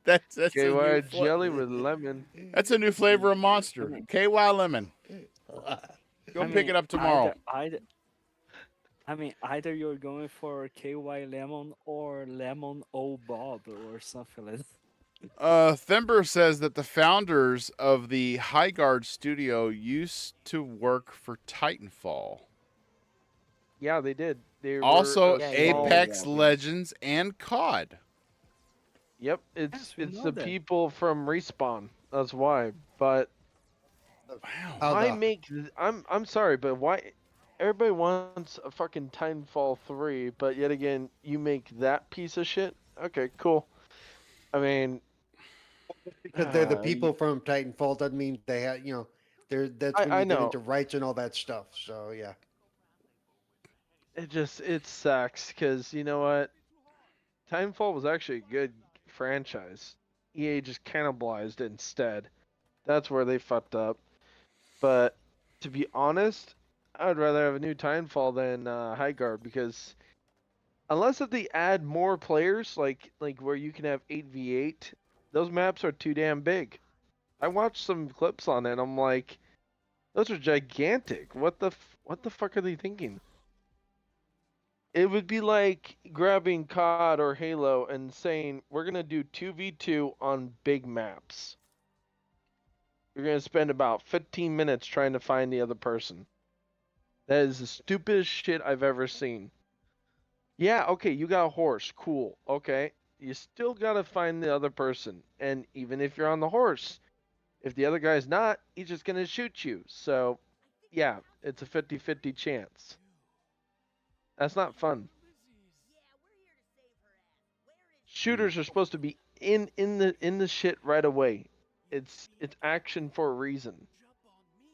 that's a new KY jelly with lemon. that's a new flavor of Monster. mean- KY Lemon. Go pick it up tomorrow. Either you're going for KY Lemon or Lemon O Bob or something like that. Thember says that the founders of the High Guard studio used to work for Titanfall. Yeah, they did. They were Also, a Yeah, small- Apex yeah. Legends and COD. Yep, Yes, it's we it's know the that. people from Respawn. That's why. But Wow. How why the- make? I'm sorry, but why? Everybody wants a fucking Titanfall 3, but yet again, you make that piece of shit. Okay, cool. I mean, Because they're the Uh, people from Titanfall doesn't mean they have, that's when I you get know. into rights and all that stuff. So yeah. it sucks because you know what? Titanfall was actually a good franchise. EA just cannibalized it instead. That's where they fucked up. But to be honest, I would rather have a new Titanfall than High Guard because unless if they add more players, like where you can have 8v8, those maps are too damn big. I watched some clips on it and I'm like, those are gigantic. What the fuck are they thinking? It would be like grabbing COD or Halo and saying, we're going to do 2v2 on big maps. You're going to spend about 15 minutes trying to find the other person. That is the stupidest shit I've ever seen. Yeah, okay, you got a horse. Cool. Okay. You still got to find the other person. And even if you're on the horse, if the other guy's not, he's just going to shoot you. So, yeah, it's a 50-50 chance. That's not fun. Shooters are supposed to be in the shit right away. It's action for a reason.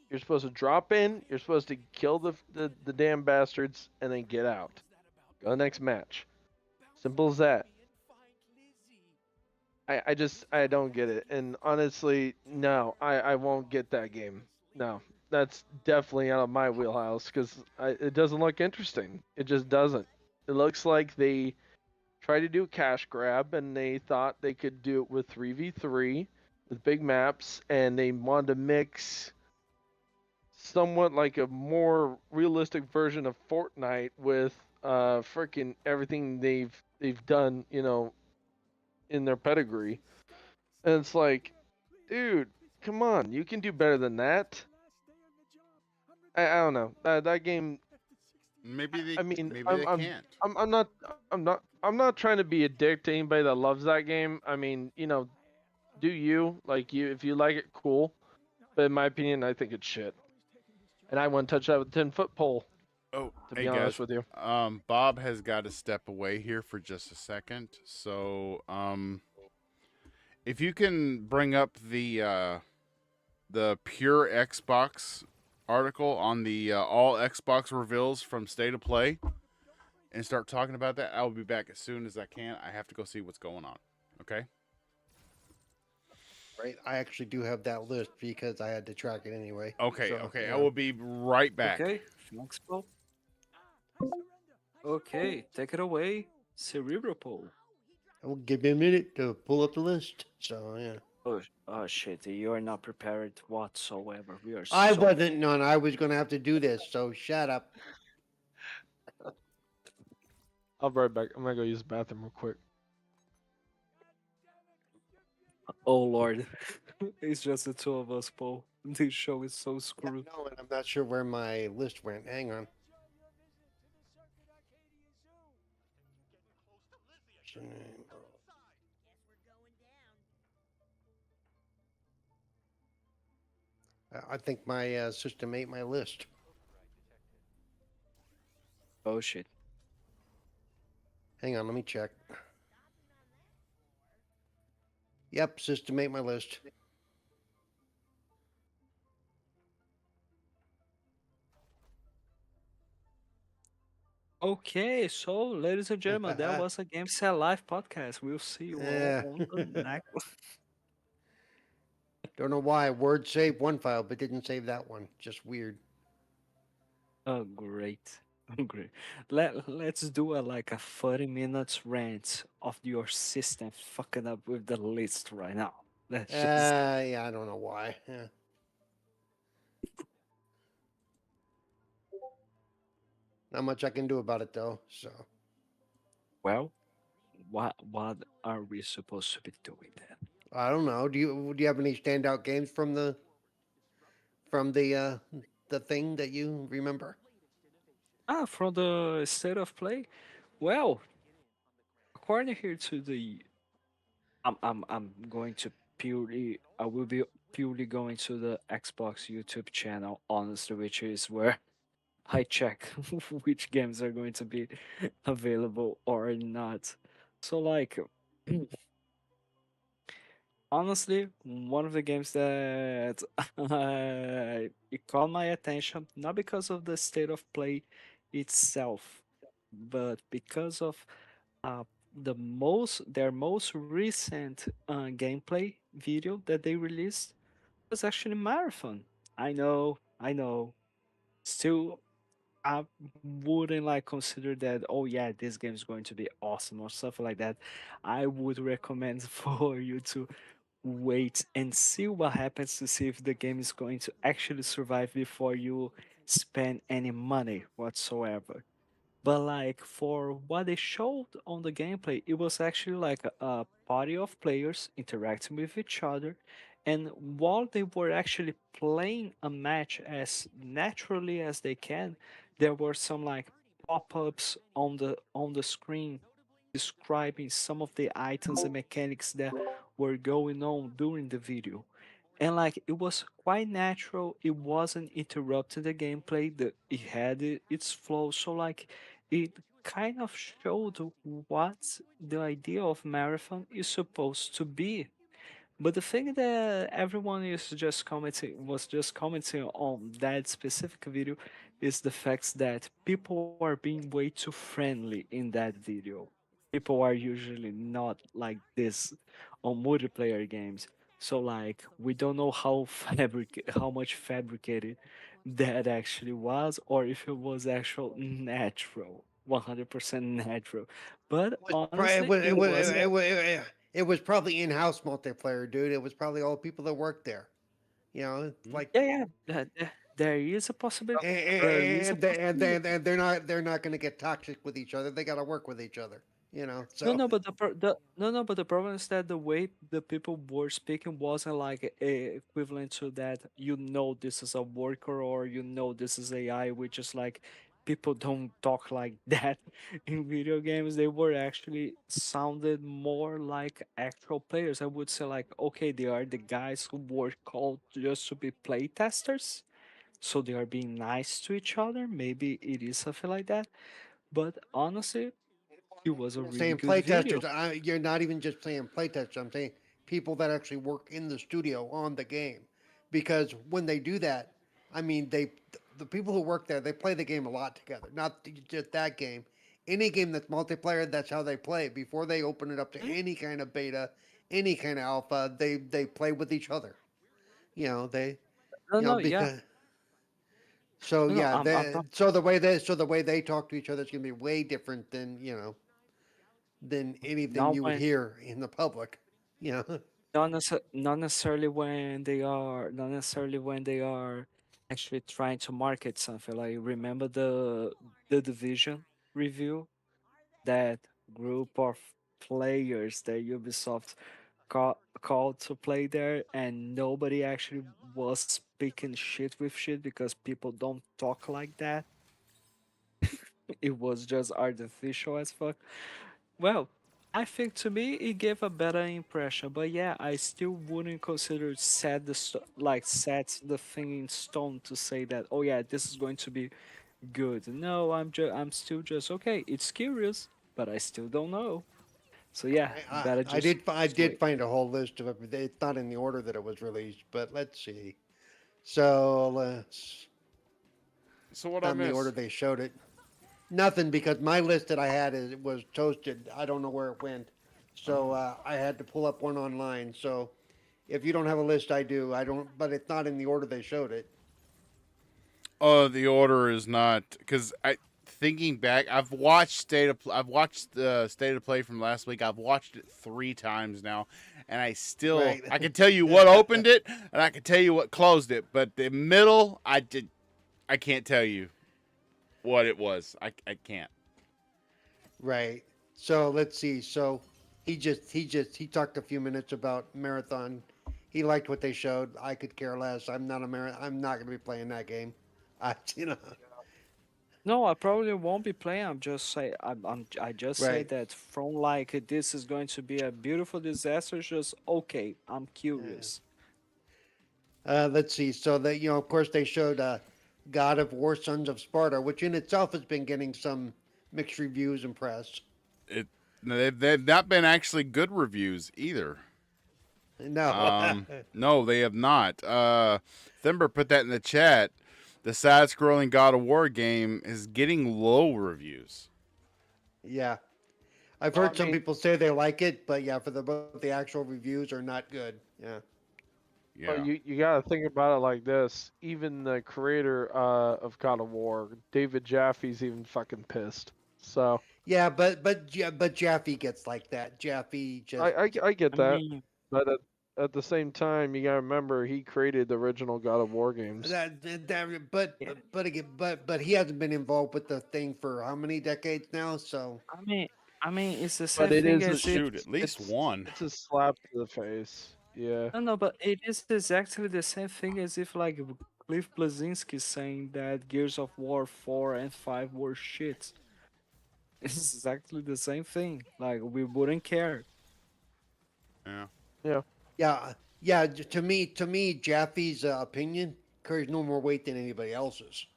You're supposed to drop in, you're supposed to kill the damn bastards, and then get out. Go to the next match. Simple as that. I don't get it. And honestly, no, I won't get that game. No. That's definitely out of my wheelhouse because it doesn't look interesting. It just doesn't. It looks like they tried to do a cash grab and they thought they could do it with 3v3 with big maps and they wanted to mix somewhat like a more realistic version of Fortnite with freaking everything they've done, in their pedigree. And it's like, dude, come on, you can do better than that. I don't know. That game, Maybe they. I mean, maybe I'm, they I'm can't. I'm not trying to be a dick to anybody that loves that game. I mean, do you if you like it, cool. But in my opinion, I think it's shit. And I wouldn't touch that with a 10-foot pole. Oh, To hey be honest guys. with you. Bob has got to step away here for just a second. So, if you can bring up the pure Xbox article on the all Xbox reveals from State of Play and start talking about that, I will be back as soon as I can. I have to go see what's going on. Okay? Right. I actually do have that list because I had to track it anyway. Okay, So, okay. yeah. I will be right back. Okay, thanks, Paul. Okay, take it away, Cerebral Paul. It will give me a minute to pull up the list. So yeah. Oh shit, you are not prepared whatsoever. We are I so wasn't none. I was gonna have to do this. So shut up. I'll be right back. I'm gonna go use the bathroom real quick. Oh lord. It's just the two of us, Paul. This show is so Yeah, screwed. no, and I'm not sure where my list went. Hang on. I think my system ate my list. Oh shit. Hang on, let me check. Yep, system ate my list. Okay, so ladies and gentlemen, that was a Game Set Live podcast. We'll see you all Yeah. on the next. Don't know why. Word saved one file, but didn't save that one. Just weird. Oh, great. Great. Let's do a 30 minutes rant of your system fucking up with the list right now. Let's just Yeah, I don't know why. Yeah. Not much I can do about it though. So well, what are we supposed to be doing then? I don't know. Do you have any standout games from the thing that you remember? From the state of play. Well, according here to the, I'm going to purely, I will be purely going to the Xbox YouTube channel, honestly, which is where I check which games are going to be available or not. So like honestly, one of the games that it caught my attention, not because of the state of play itself, but because of uh, their most recent gameplay video that they released was actually Marathon. I know. Still, I wouldn't like consider that. Oh yeah, this game is going to be awesome or stuff like that. I would recommend for you to wait and see what happens to see if the game is going to actually survive before you spend any money whatsoever. But like for what they showed on the gameplay, it was actually like a party of players interacting with each other. And while they were actually playing a match as naturally as they can, there were some like pop-ups on the screen describing some of the items and mechanics that were going on during the video. And like it was quite natural, it wasn't interrupting the gameplay, it had its flow. So like it kind of showed what the idea of marathon is supposed to be. But the thing that everyone is just commenting on that specific video is the fact that people are being way too friendly in that video. People are usually not like this on multiplayer games. So like we don't know how much fabricated that actually was, or if it was actual natural, 100% natural. But honestly, it was. It was probably in-house multiplayer, dude. It was probably all people that worked there. You know, like Yeah, yeah. There is a possibility. There is a possibility. and they're not going to get toxic with each other. They got to work with each other. You know, No, so no, but no, but the problem is that the way the people were speaking wasn't like equivalent to that. You know, this is a worker, or you know, this is AI. Which is like people don't talk like that in video games. They were actually sounded more like actual players. I would say like, okay, they are the guys who were called just to be play testers, so they are being nice to each other. Maybe it is something like that. But honestly, it was a really saying good playtesters, video. you're not even just saying playtesters. I'm saying people that actually work in the studio on the game, because when they do that, I mean the people who work there they play the game a lot together. Not just that game. Any game that's multiplayer, that's how they play. Before they open it up to any kind of beta, any kind of alpha, they play with each other. You know they No, you know no, yeah. because so No, yeah I'm they talking. so the way they talk to each other is gonna be way different than than anything Not you would when, hear in the public. You know, not necessarily when they are, not necessarily when they are actually trying to market something. Like remember the division review, that group of players that Ubisoft called to play there, and nobody actually was speaking shit with shit because people don't talk like that. It was just artificial as fuck. Well, I think to me it gave a better impression, but yeah, I still wouldn't consider set the thing in stone to say that, oh yeah, this is going to be good. No, I'm still just okay. It's curious, but I still don't know. So yeah, better I just did wait. find a whole list of everything. It's not in the order that it was released, but let's see. So let's So what I not in the order miss? they showed it. Nothing, because my list that I had was toasted. I don't know where it went, so I had to pull up one online. So if you don't have a list, I do. I don't, but it's not in the order they showed it. The order is not because I thinking back. I've watched the state of play from last week. I've watched it 3 times now, and Right. I can tell you what opened it and I can tell you what closed it. But the middle, I can't tell you what it was. I can't. Right. So let's see. So he talked a few minutes about Marathon. He liked what they showed. I could care less. I'm not going to be playing that game. I you know. No, I probably won't be playing. I just say Right. that from like this is going to be a beautiful disaster. Just okay. I'm Yeah. curious. Let's see. So that of course, they showed God of War: Sons of Sparta, which in itself has been getting some mixed reviews and press. It they've not been actually good reviews either. No. No, they have not. Thimber put that in the chat. The side-scrolling God of War game is getting low reviews. Yeah. I've Well, heard I some mean, people say they like it, but yeah, for the actual reviews are not good. Yeah. Well, Yeah. you gotta think about it like this. Even the creator of God of War, David Jaffe's even fucking pissed. So Yeah, but Jaffe gets like that. Jaffe just I get I that, mean, but at the same time, you gotta remember he created the original God of War games. that yeah. but again, but he hasn't been involved with the thing for how many decades now? So I mean, I mean, it's the same But it thing is as if Shoot, at least one. it's a slap to the face. Yeah. no, no, but it is exactly the same thing as if like Cliff Blazinski saying that Gears of War 4 and 5 were shit. It's exactly the same thing. Like we wouldn't care. Yeah. Yeah. yeah, to me, Jaffe's opinion carries no more weight than anybody else's.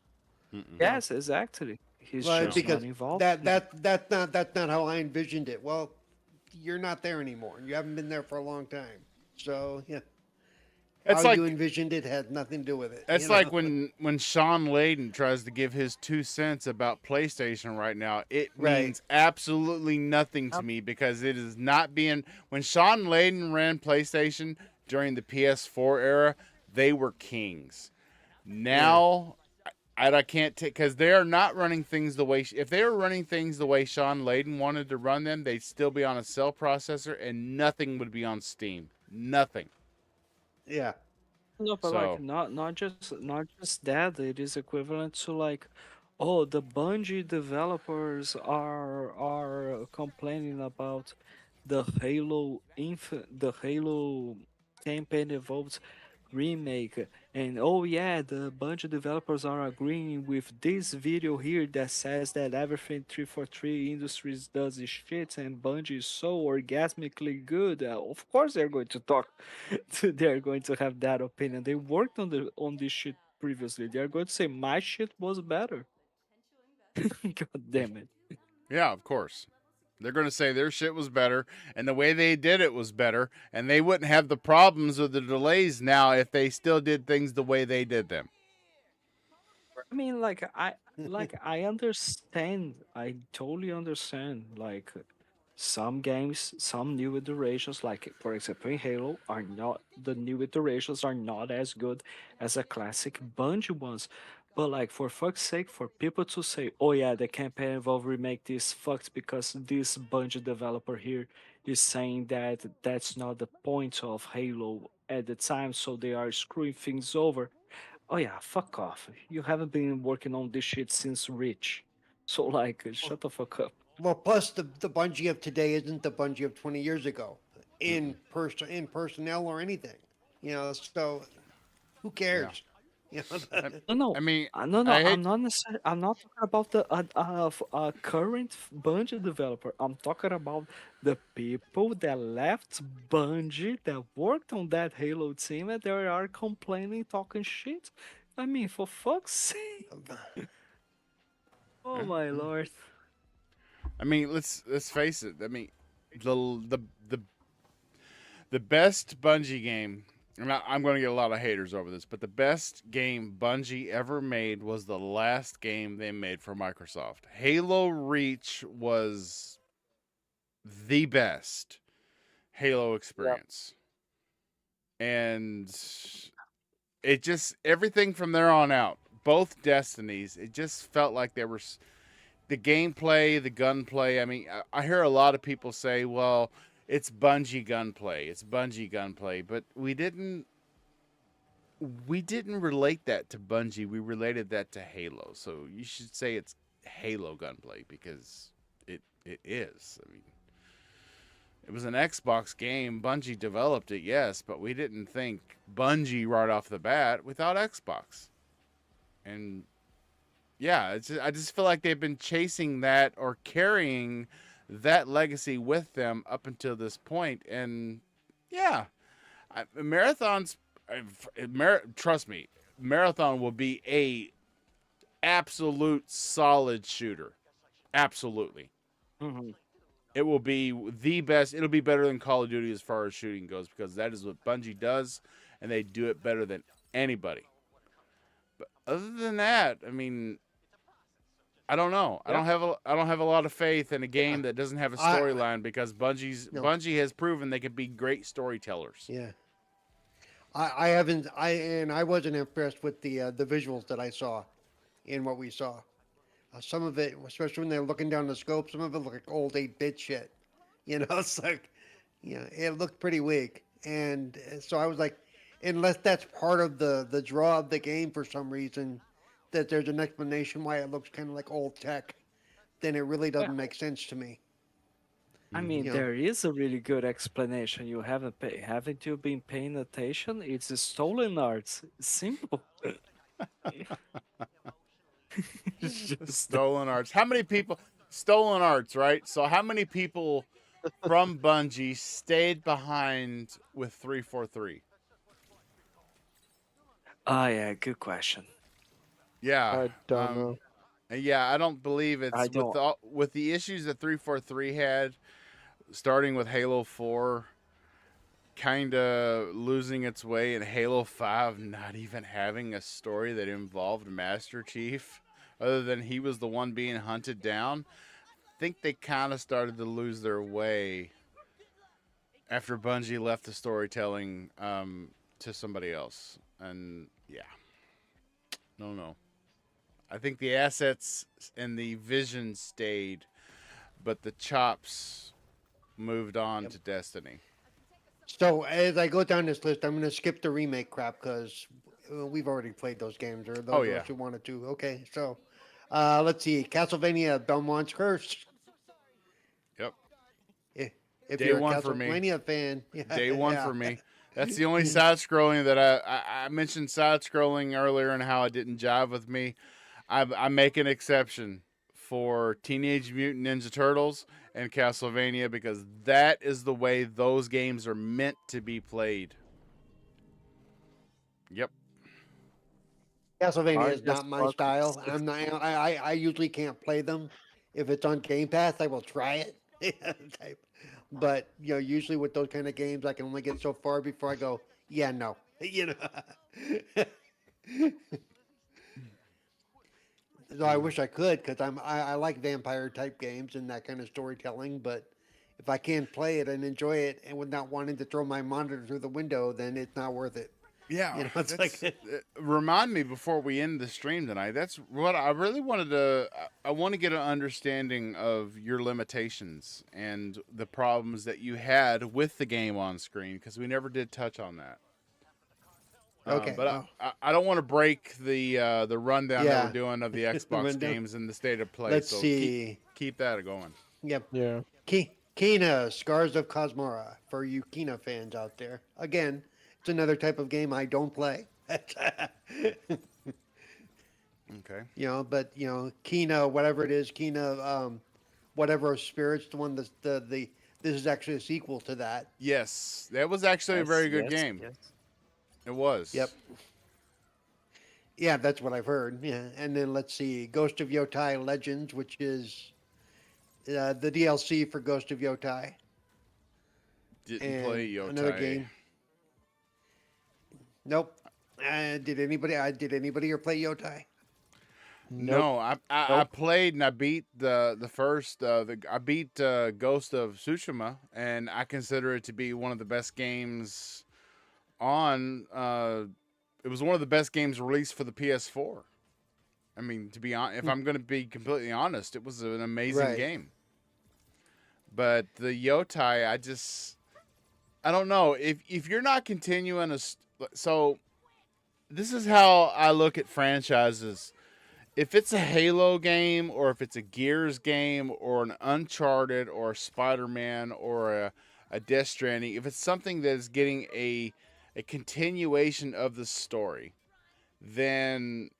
Mm-mm. Yeah, Yes, exactly. He's well, No. just not because involved that in it. that that's not how I envisioned it. Well, you're not there anymore. You haven't been there for a long time. So yeah, how It's you like envisioned it had nothing to do with it. it's like when Sean Layden tries to give his 2 cents about PlayStation right now. It Right. means absolutely nothing to me because it is not being when Sean Layden ran PlayStation during the PS4 era, they were kings. Yeah. Now I can't take because they are not running things the way. If they were running things the way Sean Layden wanted to run them, they'd still be on a cell processor and nothing would be on Steam. Nothing. Yeah. No, but like So not just that. It is equivalent to like, oh, the Bungie developers are complaining about the Halo campaign evolved remake, and oh yeah, the Bungie developers are agreeing with this video here that says that everything 343 Industries does is shit, and Bungie is so orgasmically good. Of course, they're going to talk. They're going to have that opinion. They worked on this shit previously. They're going to say my shit was better. God damn it. yeah, of course. They're going to say their shit was better and the way they did it was better, and they wouldn't have the problems or the delays now if they still did things the way they did them. I mean, I understand. I totally understand. Like some games, some new iterations, like for example in Halo, are not the new iterations are not as good as a classic Bungie ones. But like for fuck's sake, for people to say, "Oh yeah, the campaign evolve remake is fucked because this Bungie developer here is saying that that's not the point of Halo at the time, so they are screwing things over." Oh yeah, fuck off. You haven't been working on this shit since Reach. So like, shut the fuck up. Well, plus the Bungie of today isn't the Bungie of 20 years ago, in personnel or anything. So who Yeah. cares? You know. I, No, no, I mean, no, no. I I'm hate. not necessarily. I'm not talking about the current Bungie developer. I'm talking about the people that left Bungie that worked on that Halo team and they are complaining, talking shit. I mean, for fuck's sake! Oh my lord! I mean, let's face it. I mean, the the the best Bungie game and I'm going to get a lot of haters over this, but the best game Bungie ever made was the last game they made for Microsoft. Halo Reach was the best Halo experience. And it just, everything from there on out, both Destinies, it just felt like they were, the gameplay, the gunplay. I mean, I hear a lot of people say, well, it's Bungie gunplay. It's Bungie gunplay. But we didn't relate that to Bungie. We related that to Halo. So you should say it's Halo gunplay because it is. I mean, it was an Xbox game. Bungie developed it, yes, but we didn't think Bungie right off the bat without Xbox. And yeah, I just feel like they've been chasing that or carrying that legacy with them up until this point. And yeah, Marathon's, trust me, Marathon will be a absolute solid shooter. Absolutely. Mhm. It will be the best. It'll be better than Call of Duty as far as shooting goes because that is what Bungie does, and they do it better than anybody. But other than that, I mean, I don't know. I don't have a lot of faith in a game that doesn't have a storyline because Bungie has proven they can be great storytellers. Yeah. I wasn't impressed with the visuals that I saw in what we saw. Some of it, especially when they're looking down the scope, some of it looked like old 8-bit shit. You know, it's like, it looked pretty weak. And so I was like, unless that's part of the draw of the game for some reason, that there's an explanation why it looks kind of like old tech, then it really doesn't make sense to me. I mean, Yeah. there is a really good explanation. You haven't you been paying attention? It's a stolen arts. It's simple. It's just Stolen Arts. How many people? Stolen Arts, right? So how many people from Bungie stayed behind with 343? yeah, good question. Yeah. I don't know. Yeah, I don't believe it's I don't. with the issues that 343 had, starting with Halo 4, kind of losing its way, and Halo 5 not even having a story that involved Master Chief, other than he was the one being hunted down. I think they kind of started to lose their way after Bungie left the storytelling to somebody else. And yeah, no. I think the assets and the vision stayed, but the chops moved on to Destiny. So as I go down this list, I'm going to skip the remake crap because we've already played those games, or those of us who wanted to. Okay, so let's see, Castlevania Belmont's Curse. Yep. If Day you're a one for me. Castlevania fan, Day one for me. That's the only side-scrolling that I mentioned side-scrolling earlier and how it didn't jive with me. I make an exception for Teenage Mutant Ninja Turtles and Castlevania because that is the way those games are meant to be played. Yep. Castlevania is Just not my fuck style. with- I'm not. I usually can't play them. If it's on Game Pass, I will try it. Type. But usually with those kind of games, I can only get so far before I go, yeah, no. So I wish I could because I like vampire type games and that kind of storytelling. But if I can't play it and enjoy it and without wanting to throw my monitor through the window, then it's not worth it. Yeah, It's like remind me before we end the stream tonight. That's what I really wanted to. I want to get an understanding of your limitations and the problems that you had with the game on screen because we never did touch on that. Okay, but well. I don't want to break the rundown that Yeah. we're doing of the Xbox Rundown. games and the state of play. Let's so see. keep that going. Yep. Yeah. Kena, Scars of Cosmora, for you Kena fans out there. Again, it's another type of game I don't play. Okay. But Kena, whatever it is, Kena, whatever of Spirits, the one this is actually a sequel to that. Yes, that was actually a very good Yes, game. yes. It was. Yep. Yeah, that's what I've heard. Yeah, and then let's see, Ghost of Yotai Legends, which is the DLC for Ghost of Yotai. Didn't And play Yotai. another game. Nope. Did anybody here play Yotai? No, I Nope. played and I beat the first I beat Ghost of Tsushima, and I consider it to be one of the best games on. It was one of the best games released for the PS4. I mean, to be honest, if I'm going to be completely honest, it was an amazing Right. game. But the Yotai, I don't know if you're not continuing so this is how I look at franchises. If it's a Halo game, or if it's a Gears game, or an Uncharted, or a Spider-Man, or a Death Stranding, if it's something that is getting a continuation of the story, then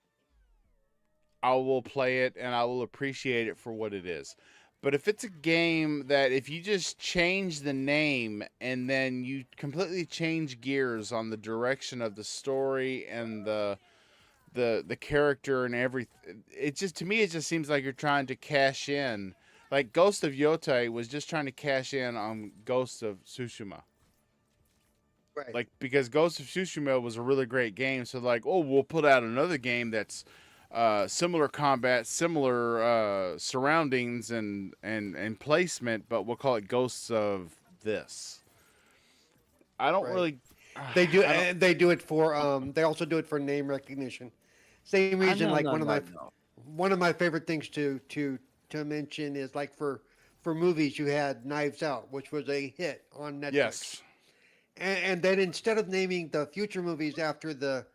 I will play it and I will appreciate it for what it is. But if it's a game that if you just change the name and then you completely change gears on the direction of the story and the character and everything, it just, to me, it just seems like you're trying to cash in. Like Ghost of Yotai was just trying to cash in on Ghost of Tsushima. Right. Like, because Ghost of Tsushima was a really great game, so like, oh, we'll put out another game that's similar combat, similar surroundings and placement, but we'll call it Ghosts of this. I don't Right. really. They do. I don't- And they do it for. They also do it for name recognition. Same reason. no, Like no, one of no, my no. one of my favorite things to mention is like for movies you had Knives Out, which was a hit on Netflix. Yes. And then instead of naming the future movies after the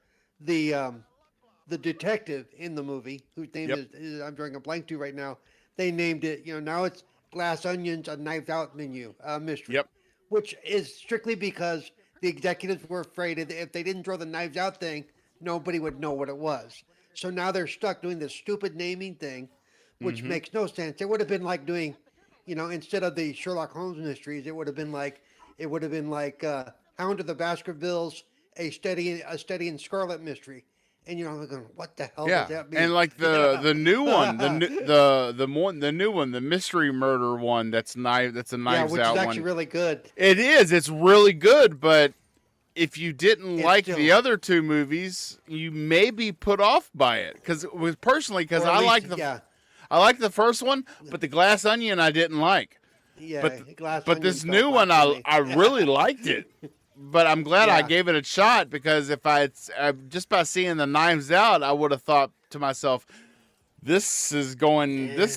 the detective in the movie, whose name Yep. is I'm drawing a blank to right now, they named it. Now it's Glass Onions, a Knives Out mystery. Yep. Which is strictly because the executives were afraid if they didn't draw the Knives Out thing, nobody would know what it was. So now they're stuck doing this stupid naming thing, which Mhm. makes no sense. It would have been like doing, instead of the Sherlock Holmes mysteries, it would have been like Hound of the Baskervilles, a steady and Scarlet mystery, and I'm going, what the hell Yeah, does that mean? and like the new one, the new one, the mystery murder one. That's a yeah, Knives which is Out actually one. really good. It is. It's really good, but if you didn't It's like still- the other two movies, you may be put off by it. Because because Or at I least- like yeah, I like the first one, but the Glass Onion I didn't like. yeah. But Glass But Onion this fell new one, flat for me. I really liked it. But I'm glad I Yeah. gave it a shot, because if just by seeing the Knives Out, I would have thought to myself, this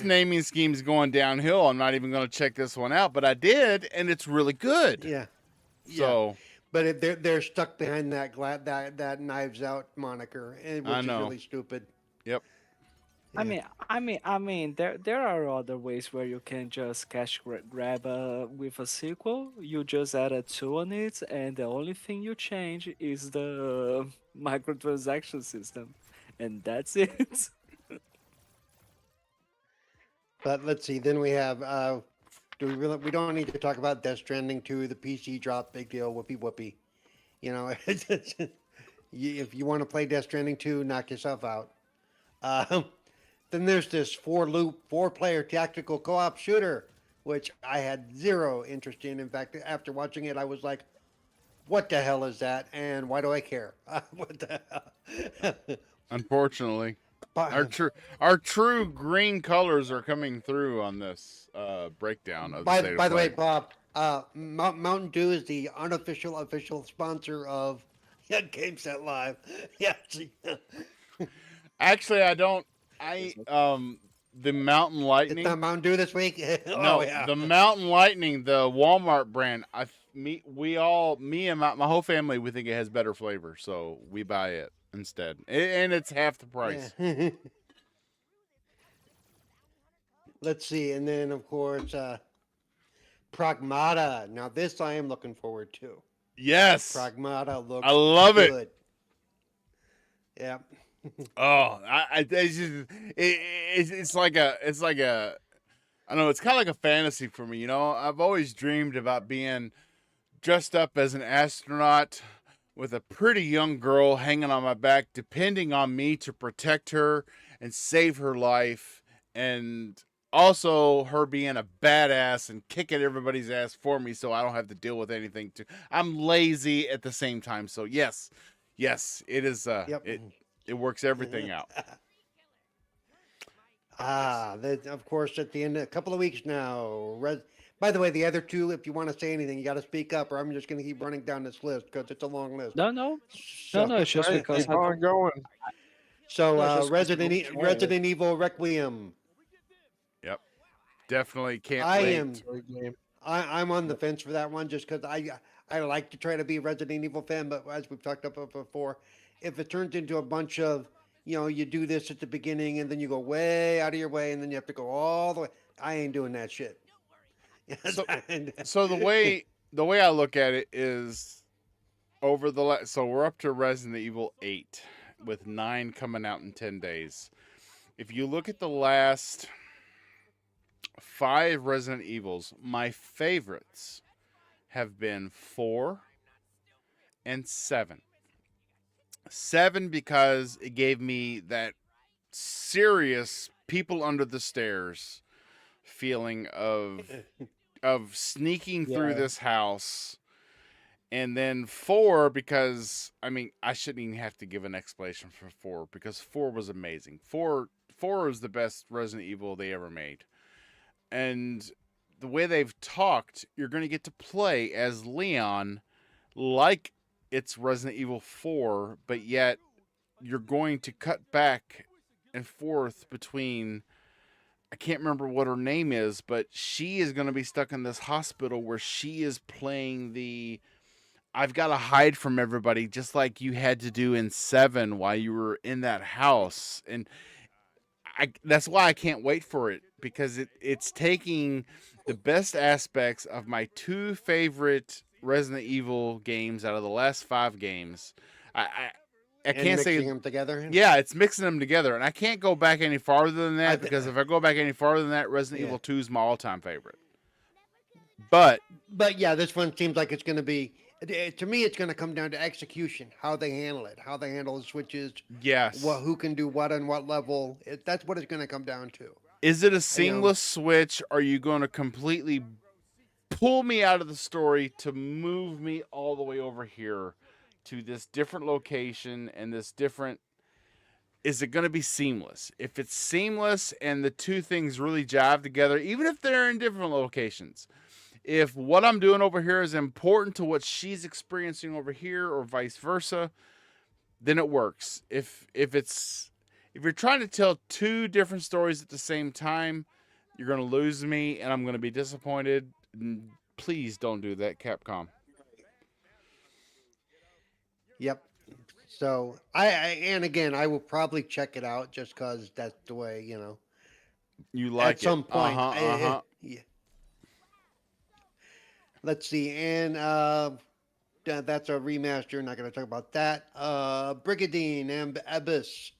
naming scheme is going downhill. I'm not even going to check this one out. But I did, and it's really good. Yeah. So But they're stuck behind that Knives Out moniker, which I is know. really stupid. Yep. I mean, there are other ways where you can just cash grab with a sequel. You just add a 2 on it, and the only thing you change is the microtransaction system, and that's it. But let's see. Then we have. Do we really? We don't need to talk about Death Stranding 2. The PC drop, big deal. Whoopee whoopee. If you want to play Death Stranding 2, knock yourself out. Then there's this four-player tactical co-op shooter, which I had zero interest in. In fact, after watching it, I was like, "What the hell is that? And why do I care? What the hell?" Unfortunately, But- our true green colors are coming through on this breakdown of the state By of the way, play. Bob, Mountain Dew is the unofficial official sponsor of GameSet Live. Yeah. Actually, I don't. The Mountain It's Lightning. not Mountain Dew this week. No, Oh, yeah. the Mountain Lightning, the Walmart brand. Me and my whole family, we think it has better flavor, so we buy it instead, and it's half the price. Yeah. Let's see, and then of course, Pragmata. Now this I am looking forward to. Yes, Pragmata looks. I love it. good. Yeah. Oh, it's like a I don't know. It's kind of like a fantasy for me. I've always dreamed about being dressed up as an astronaut with a pretty young girl hanging on my back, depending on me to protect her and save her life, and also her being a badass and kicking everybody's ass for me, so I don't have to deal with anything. I'm lazy at the same time. So yes, Yes, it is. Yep. It works everything out. Of course, at the end of a couple of weeks now. By the way, the other two, if you want to say anything, you got to speak up, or I'm just going to keep running down this list because it's a long list. No, no, So, no. It's just Hey, because keep on going. so No, just 'cause Resident, you don't care. Resident Evil Requiem. Yep, definitely can't I wait. am. Great game. I'm on the fence for that one just because I like to try to be a Resident Evil fan, but as we've talked about before, if it turns into a bunch of you do this at the beginning and then you go way out of your way and then you have to go all the way, I ain't doing that shit. So, so the way I look at it is over the so we're up to Resident Evil 8 with 9 coming out in 10 days. If you look at the last 5 Resident Evils, my favorites have been 4 and 7. 7 because it gave me that serious people under the stairs feeling of sneaking through Yeah. this house. And then 4 because I mean I shouldn't even have to give an explanation for 4 because 4 was amazing. 4 is the best Resident Evil they ever made. And the way they've talked, you're going to get to play as Leon like it's Resident Evil 4, but yet you're going to cut back and forth between, I can't remember what her name is, but she is going to be stuck in this hospital where she is playing the I've got to hide from everybody just like you had to do in 7 while you were in that house. And that's why I can't wait for it because it's taking the best aspects of my 2 favorite Resident Evil games out of the last 5 games. I and can't say mixing them together. yeah, it's mixing them together, and I can't go back any farther than that thi- because if I go back any farther than that, Resident Yeah. Evil 2 is my all-time favorite. But But yeah, this one seems like it's going to be. To me, it's going to come down to execution, how they handle it, how they handle the switches, yes, who can do what on what level. That's what it's going to come down to. is it a seamless switch? Are you going to completely pull me out of the story to move me all the way over here to this different location and this different? Is it going to be seamless? If it's seamless and the two things really jive together, even if they're in different locations, if what I'm doing over here is important to what she's experiencing over here or vice versa, then it works. If you're trying to tell 2 different stories at the same time, you're going to lose me and I'm going to be disappointed. Please don't do that, Capcom. Yep. So and again, I will probably check it out just because that's the way You like at some it. point. Uh-huh. Yeah. Let's see, and that's a remaster. Not going to talk about that. Brigadine and Abyss.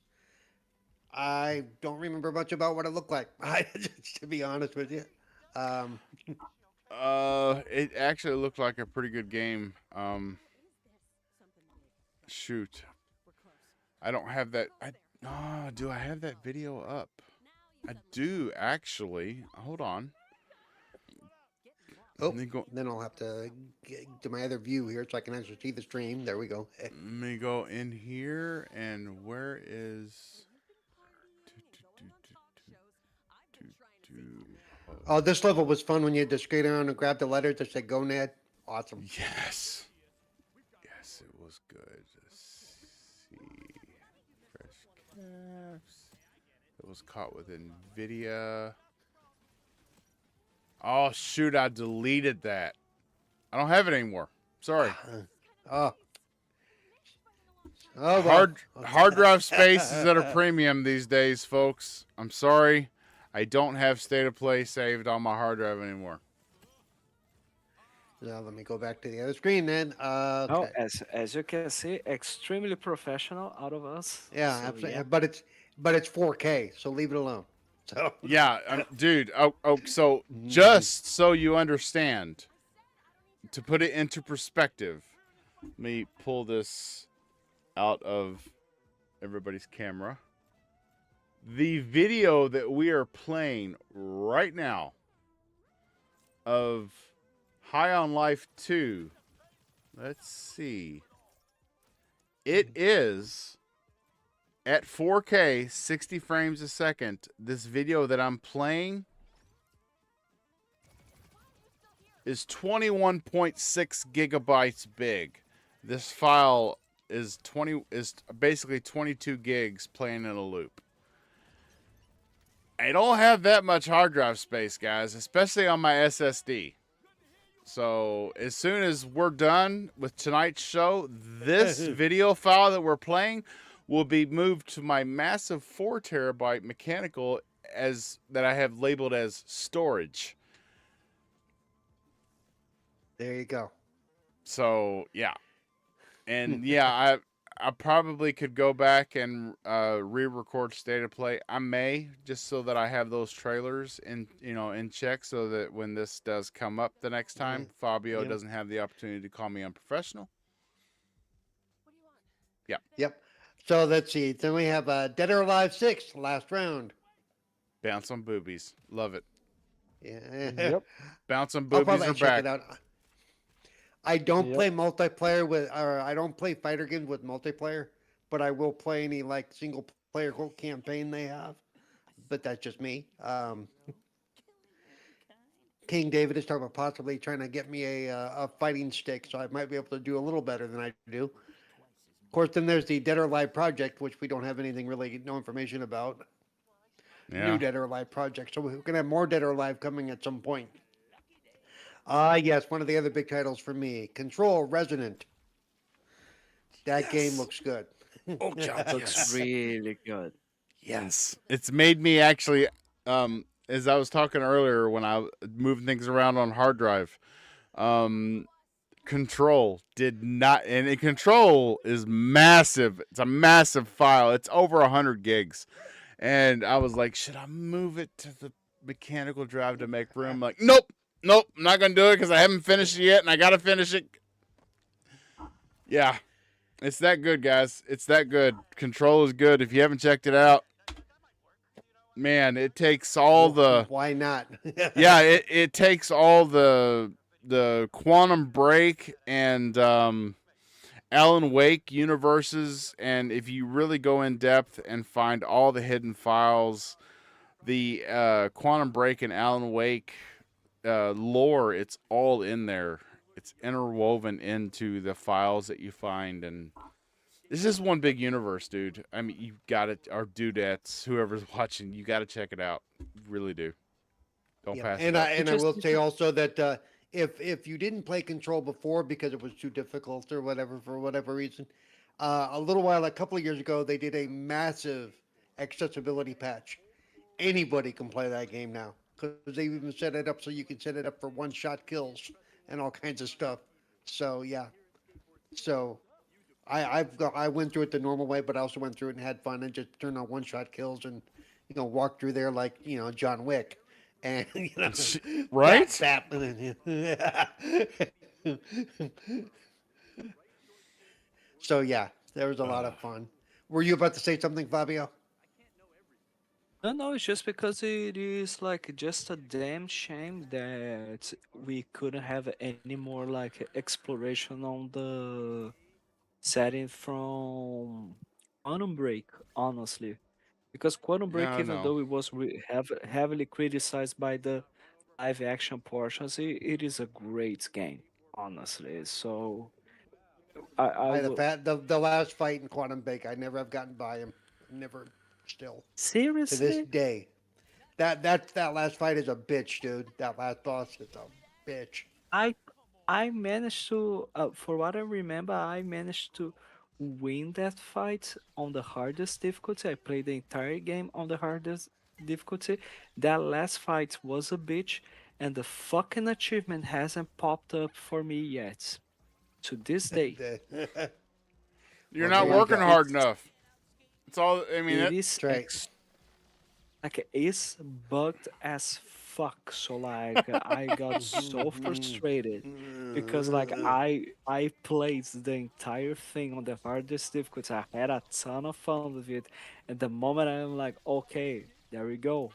I don't remember much about what it looked like. To be honest with you. It actually looked like a pretty good game. Shoot. I don't have that. Do I have that video up? I do actually. Hold on. Oh, Let me go. then I'll have to get to my other view here so I can actually see the stream. There we go. Let me go in here and where is? Oh, this level was fun when you had to skate around and grab the letters that said "Go Ned." Awesome. Yes. Yes, it was good. Let's see. Fresh caps. It was caught with NVIDIA. Oh, shoot. I deleted that. I don't have it anymore. Sorry. Oh. Oh, well. Hard drive space is at a premium these days, folks. I'm sorry. I don't have State of Play saved on my hard drive anymore. Now let me go back to the other screen then. No, Okay. as you can see, extremely professional out of us. Yeah, So, absolutely. yeah. But it's 4K, so leave it alone. So Yeah, dude. So just so you understand, to put it into perspective, let me pull this out of everybody's camera. The video that we are playing right now of High on Life 2, let's see. It is at 4K, 60 frames a second. This video that I'm playing is 21.6 gigabytes big. This file is basically 22 gigs playing in a loop. I don't have that much hard drive space, guys, especially on my SSD. So as soon as we're done with tonight's show, this video file that we're playing will be moved to my massive 4 terabyte mechanical that I have labeled as storage. There you go. So yeah, and yeah, I probably could go back and re-record State of Play. I may, just so that I have those trailers in check, so that when this does come up the next time, Fabio doesn't have the opportunity to call me unprofessional. Yeah. Yep. So let's see. Then we have Dead or Alive 6, last round. Bounce on boobies, love it. Yeah. Yep. Bounce on I'll boobies probably are check back. it out. I don't Yep. play multiplayer or I don't play fighter games with multiplayer, but I will play any like single player campaign they have. But that's just me. King David is talking about possibly trying to get me a fighting stick, so I might be able to do a little better than I do. Of course, then there's the Dead or Alive project, which we don't have no information about. Yeah. New Dead or Alive project, so we're gonna have more Dead or Alive coming at some point. Yes, one of the other big titles for me. Control Resonant. That game looks good. Oh, God, Looks really good. Yes. It's made me actually, as I was talking earlier when I moved things around on hard drive, Control did not, and Control is massive. It's a massive file. It's over 100 gigs. And I was like, should I move it to the mechanical drive to make room? Like, nope, I'm not going to do it because I haven't finished it yet and I got to finish it. Yeah. It's that good, guys. It's that good. Control is good. If you haven't checked it out, man, it takes all the... Why not? Yeah, it takes all the Quantum Break and Alan Wake universes, and if you really go in depth and find all the hidden files, the Quantum Break and Alan Wake lore, it's all in there. It's interwoven into the files that you find, and it's just one big universe, dude. I mean, you got it, or dudettes, whoever's watching, you got to check it out. You really do. Don't pass it up. And I will say also that if you didn't play Control before because it was too difficult or whatever for whatever reason, a couple of years ago, they did a massive accessibility patch. Anybody can play that game now because they even set it up so you can set it up for one-shot kills and all kinds of stuff. So yeah, so I went through it the normal way, but I also went through it and had fun and just turned on one-shot kills and walk through there like John Wick. And right? So yeah, there was a lot of fun. Were you about to say something, Fabio? No, it's just because it is like just a damn shame that we couldn't have any more like exploration on the setting from Quantum Break, honestly. Because Quantum Break, No, even no. though it was heavily criticized by the live action portions, it is a great game, honestly. So I will, The last fight in Quantum Break, I never have gotten by him. Never, still to this seriously. day. That last fight is a bitch, dude. That last boss is a bitch. I managed to, for what I remember, I managed to win that fight on the hardest difficulty. I played the entire game on the hardest difficulty. That last fight was a bitch, and the fucking achievement hasn't popped up for me yet. To this day, You're Well, not there you working go. hard enough. It's all, I mean, it is right. like it's bugged as fuck. So like I got so frustrated because like I played the entire thing on the hardest difficulty. I had a ton of fun with it, and the moment I'm like, okay, there we go,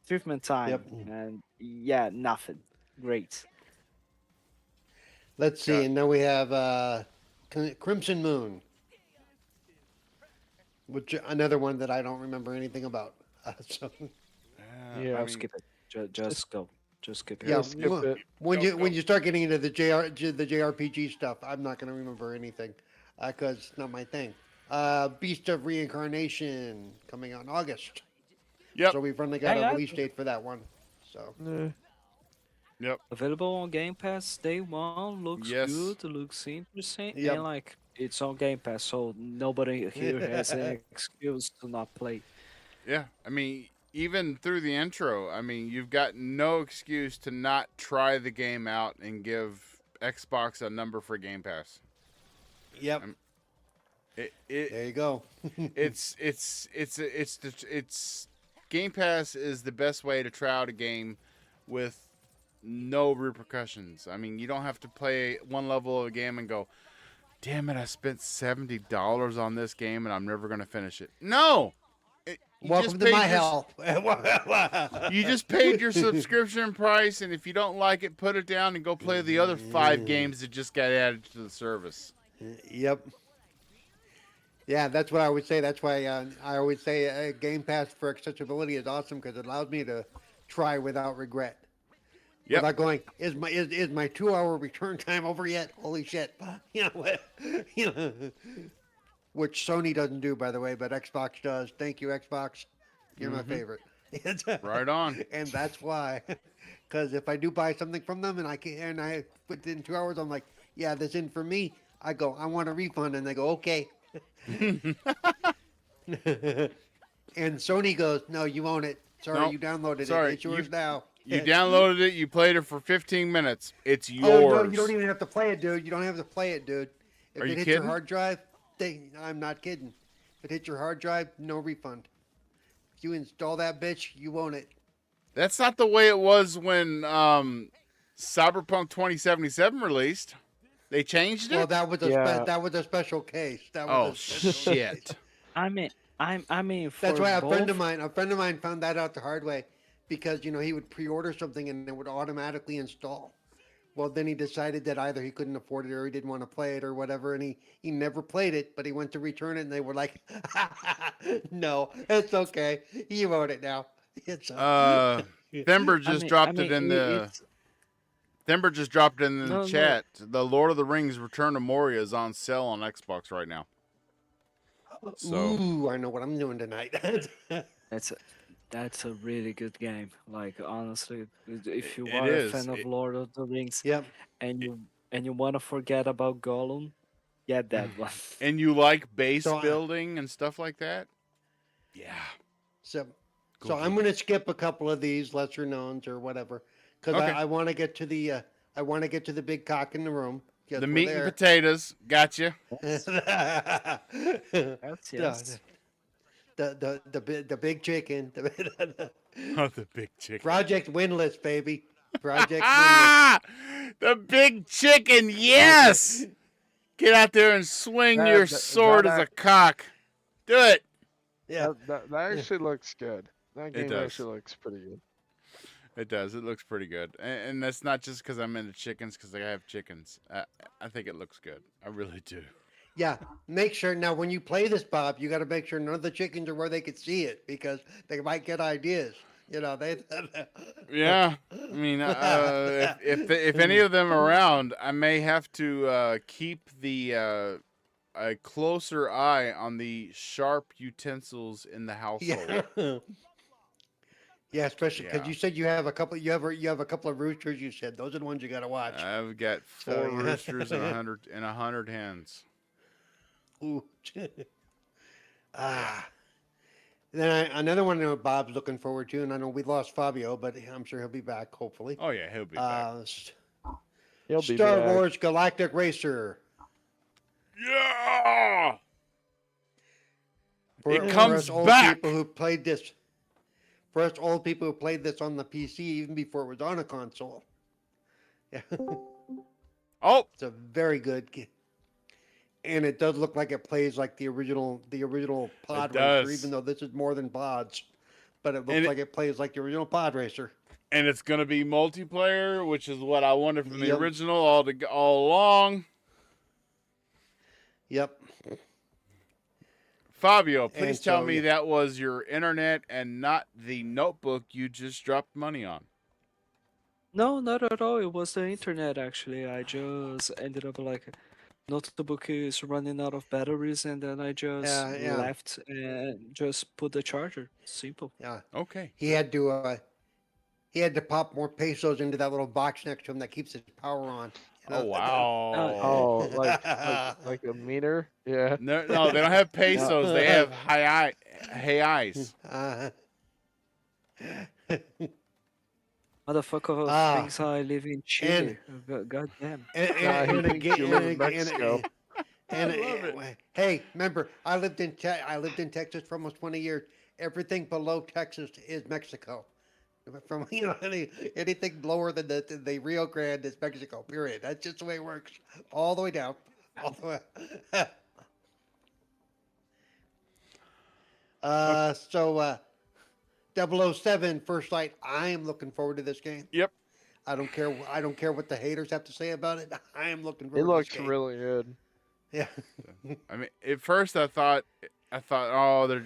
treatment time, Yep. and yeah, nothing. Great. Let's see, Got- and now we have Crimson Moon. which another one that I don't remember anything about. So Yeah. I'll skip it. Just go. Just skip it. yeah, skip it. when Go, when go. you start getting into the JRPG stuff, I'm not going to remember anything because it's not my thing. Beast of Reincarnation coming out in August, Yep. so we've only got Yeah, a yeah. release date for that one. So Eh, Yep. Available on Game Pass day one. Looks Yes. good. Looks interesting. Yep. And like it's on Game Pass, so nobody here has an excuse to not play. Yeah. I mean, even through the intro, I mean, you've got no excuse to not try the game out and give Xbox a number for Game Pass. yep, It there you go. it's Game Pass is the best way to try out a game with no repercussions. I mean, you don't have to play one level of a game and go, "Damn it, I spent $70 on this game and I'm never going to finish it." No. You Welcome just to paid my your- hell. You just paid your subscription price, and if you don't like it, put it down and go play the other 5 games that just got added to the service. Yep. Yeah, that's what I would say. That's why I always say Game Pass for accessibility is awesome because it allows me to try without regret. Yep. Without going, is my 2-hour return time over yet? Holy shit! You know what? You know, which Sony doesn't do, by the way, but Xbox does. Thank you, Xbox. You're my favorite. Right on. And that's why, because if I do buy something from them and I within 2 hours, I'm like, yeah, this isn't for me. I go, I want a refund, and they go, okay. And Sony goes, no, you own it. Sorry, Nope. you downloaded Sorry, it. It's yours now. You downloaded it, you played it for 15 minutes. It's yours. Oh no, you don't even have to play it, dude. You don't have to play it, dude. If Are it you hits kidding? your hard drive, I'm not kidding. If it hits your hard drive, no refund. If you install that bitch, you own it. That's not the way it was when Cyberpunk 2077 released. They changed it? Well, that was a Yeah. that was a special case. That was Oh, a special case. shit. I mean, for That's why a friend of both- mine found that out the hard way, because he would pre-order something and it would automatically install. Well, then he decided that either he couldn't afford it or he didn't want to play it or whatever, and he never played it. But he went to return it, and they were like, "No, it's okay. You own it now." It's Thember just dropped it in the. it's- Thember just dropped it in the No, no. chat. The Lord of the Rings: Return to Moria is on sale on Xbox right now. So Ooh, I know what I'm doing tonight. That's a really good game. Like honestly, if you It are a is. fan of Lord of the Rings Yep. and you want to forget about Gollum, get that one. and you like base So, building and stuff like that? Yeah. So, Go so for I'm it. going to skip a couple of these lesser knowns or whatever, because Okay. I want to get to the big cock in the room. Yes, The we're meat and there. potatoes. Gotcha. That's Yeah, yes. the big chicken. Oh, the big chicken. Project Windless, baby. Project Windless. Ah! The big chicken, yes! Get out there and swing That- your that- sword that as a cock. Do it. Yeah. That actually looks good. That game does. actually looks pretty good. It does. It looks pretty good. And that's not just because I'm into chickens, because I have chickens. I think it looks good. I really do. Yeah. Make sure now when you play this, Bob, you got to make sure none of the chickens are where they could see it, because they might get ideas. They. Yeah. I mean, if any of them are around, I may have to keep a closer eye on the sharp utensils in the household. Yeah. Yeah, especially because Yeah. you said you have a couple. You have a couple of roosters. You said those are the ones you got to watch. I've got 4 So, yeah. roosters and 100 hens. Ooh. Ah. And then another one that Bob's looking forward to, and I know we lost Fabio, but I'm sure he'll be back hopefully. Oh yeah, he'll be back. He'll be Star back. Wars Galactic Racer. Yeah. For, It for comes us old back. people who played this. For us old people who played this on the PC even before it was on a console. Yeah. Oh, It's a very good game. And it does look like it plays like the original Pod Racer, does. even though this is more than pods. But it looks And like it plays like the original Pod Racer. and it's gonna be multiplayer, which is what I wanted from the Yep. original all along. Yep. Fabio, please And tell so, me yeah. that was your internet and not the notebook you just dropped money on. No, not at all. It was the internet actually. I just ended up like notebook is running out of batteries, and then I just Yeah, left and just put the charger. Simple. yeah. Okay. He had to he had to pop more pesos into that little box next to him that keeps his power on. You Oh know? Oh, wow. like a meter? Yeah. No, no, they don't have Yeah. pesos. They have hey eyes. Uh, Motherfucker ah, thinks I live in and Chile. God damn. Nah, he and thinks again you live in Mexico. I love it. hey, remember, I lived in Texas for almost 20 years. Everything below Texas is Mexico. From anything lower than the Rio Grande is Mexico. Period. That's just the way it works. All the way down. All the way. So 007 First Light. I am looking forward to this game. Yep. I don't care. I don't care what the haters have to say about it. I am looking It forward to looks this game. really good. Yeah. I mean, at first I thought, oh,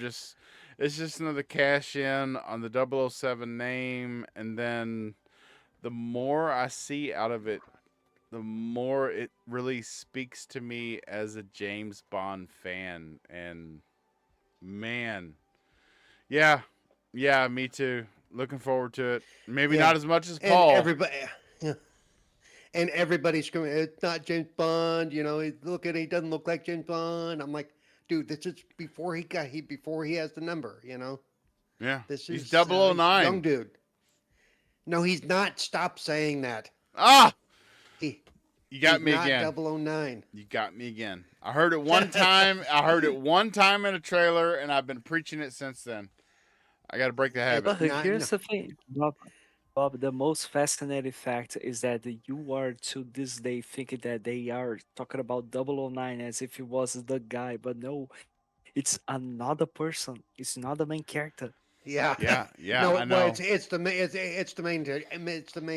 it's just another cash in on the 007 name, and then the more I see out of it, the more it really speaks to me as a James Bond fan. And man, yeah, me too. Looking forward to it. Maybe Yeah. not as much as And Paul. everybody. Yeah. And everybody's screaming, it's not James Bond. You know, look at it, he doesn't look like James Bond. I'm like, dude, this is before he has the number. You know, Yeah, this he's is 009. young dude. No, he's not. Stop saying that. Ah, He you got he's me not again. 009. You got me again. I heard it one time. I heard it one time in a trailer, and I've been preaching it since then. I got to break the habit. But Not- here's the thing, Bob, the most fascinating fact is that you are to this day thinking that they are talking about 009 as if he was the guy, but no, it's another person. It's not the main character. Yeah. Yeah, No, I know. well, it's the main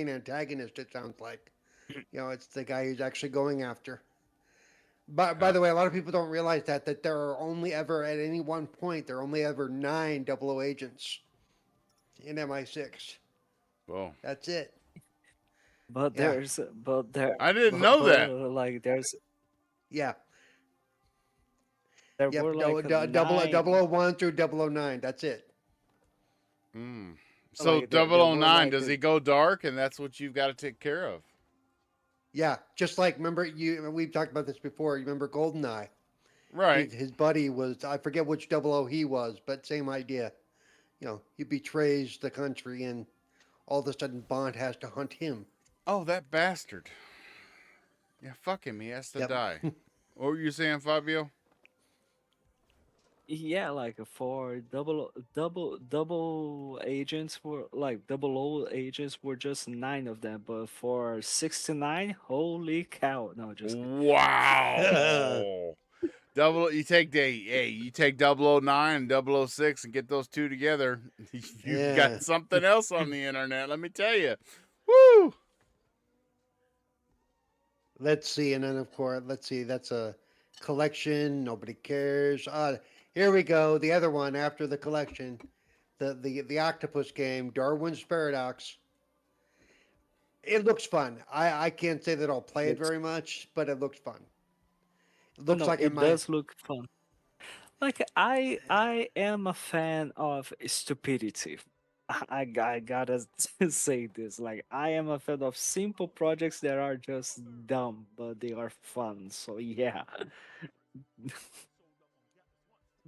antagonist. It sounds like, you know, it's the guy he's actually going after. By the way, a lot of people don't realize that there are only ever at any one point there are only ever 9 00 agents in MI6. Whoa. That's it. But Yeah. there, I didn't know that. like Yeah. there Yep. were like Double nine, 001 through 009. That's it. Mm. So Like, there were 009, like does a- he go dark, and that's what you've got to take care of? Yeah. Just like remember we've talked about this before. You remember Goldeneye? Right. His buddy was I forget which 00 he was, but same idea. You know, he betrays the country, and all of a sudden Bond has to hunt him. Oh, that bastard. Yeah, fuck him. He has to Yep. die. What were you saying, Fabio? Yeah, like for double agents were like 00 agents were just 9 of them, but for 69, holy cow! No, just kidding. Wow. You take 009 and 006 and get those two together. You've Yeah. got something else on the internet, let me tell you. Woo! Let's see, and then of course, let's see. That's a collection. Nobody cares. Here we go. The other one after the collection, the octopus game, Darwin's Paradox. It looks fun. I can't say that I'll play it Looks- very much, but it looks fun. It No, looks no, like it does look fun. Like I am a fan of stupidity. I gotta say this. Like I am a fan of simple projects that are just dumb, but they are fun. So yeah.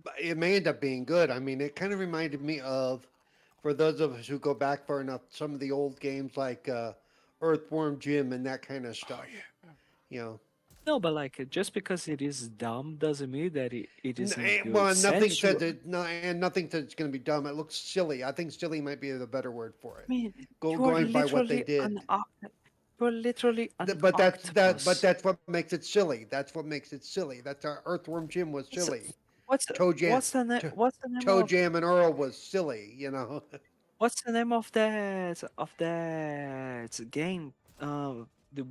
But it may end up being good. I mean, it kind of reminded me of, for those of us who go back far enough, some of the old games like Earthworm Jim and that kind of stuff. You know, No, but like just because it is dumb doesn't mean that it isn't good. well, nothing Sensual- says it. No, and nothing says it's going to be dumb. It looks silly. I think silly might be the better word for it. I mean, Going by what they did. You're literally an But octopus. that's what makes it silly. That's what makes it silly. That's our Earthworm Jim was It's- silly. What's Toe Jam. what's the name? To- What's the name Toe of Jam and Earl was silly. You know. what's the name of that game?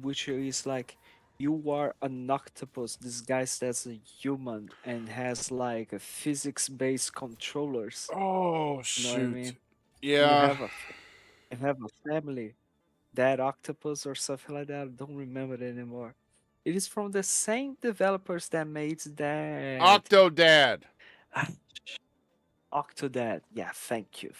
Which is like You are an octopus disguised as a human and has like a physics-based controllers. Oh You know what I shoot. mean? And you Yeah. have you have a family, that octopus or something like that. I don't remember it anymore. It is from the same developers that made that Octodad. ah, Octodad. Yeah, thank you.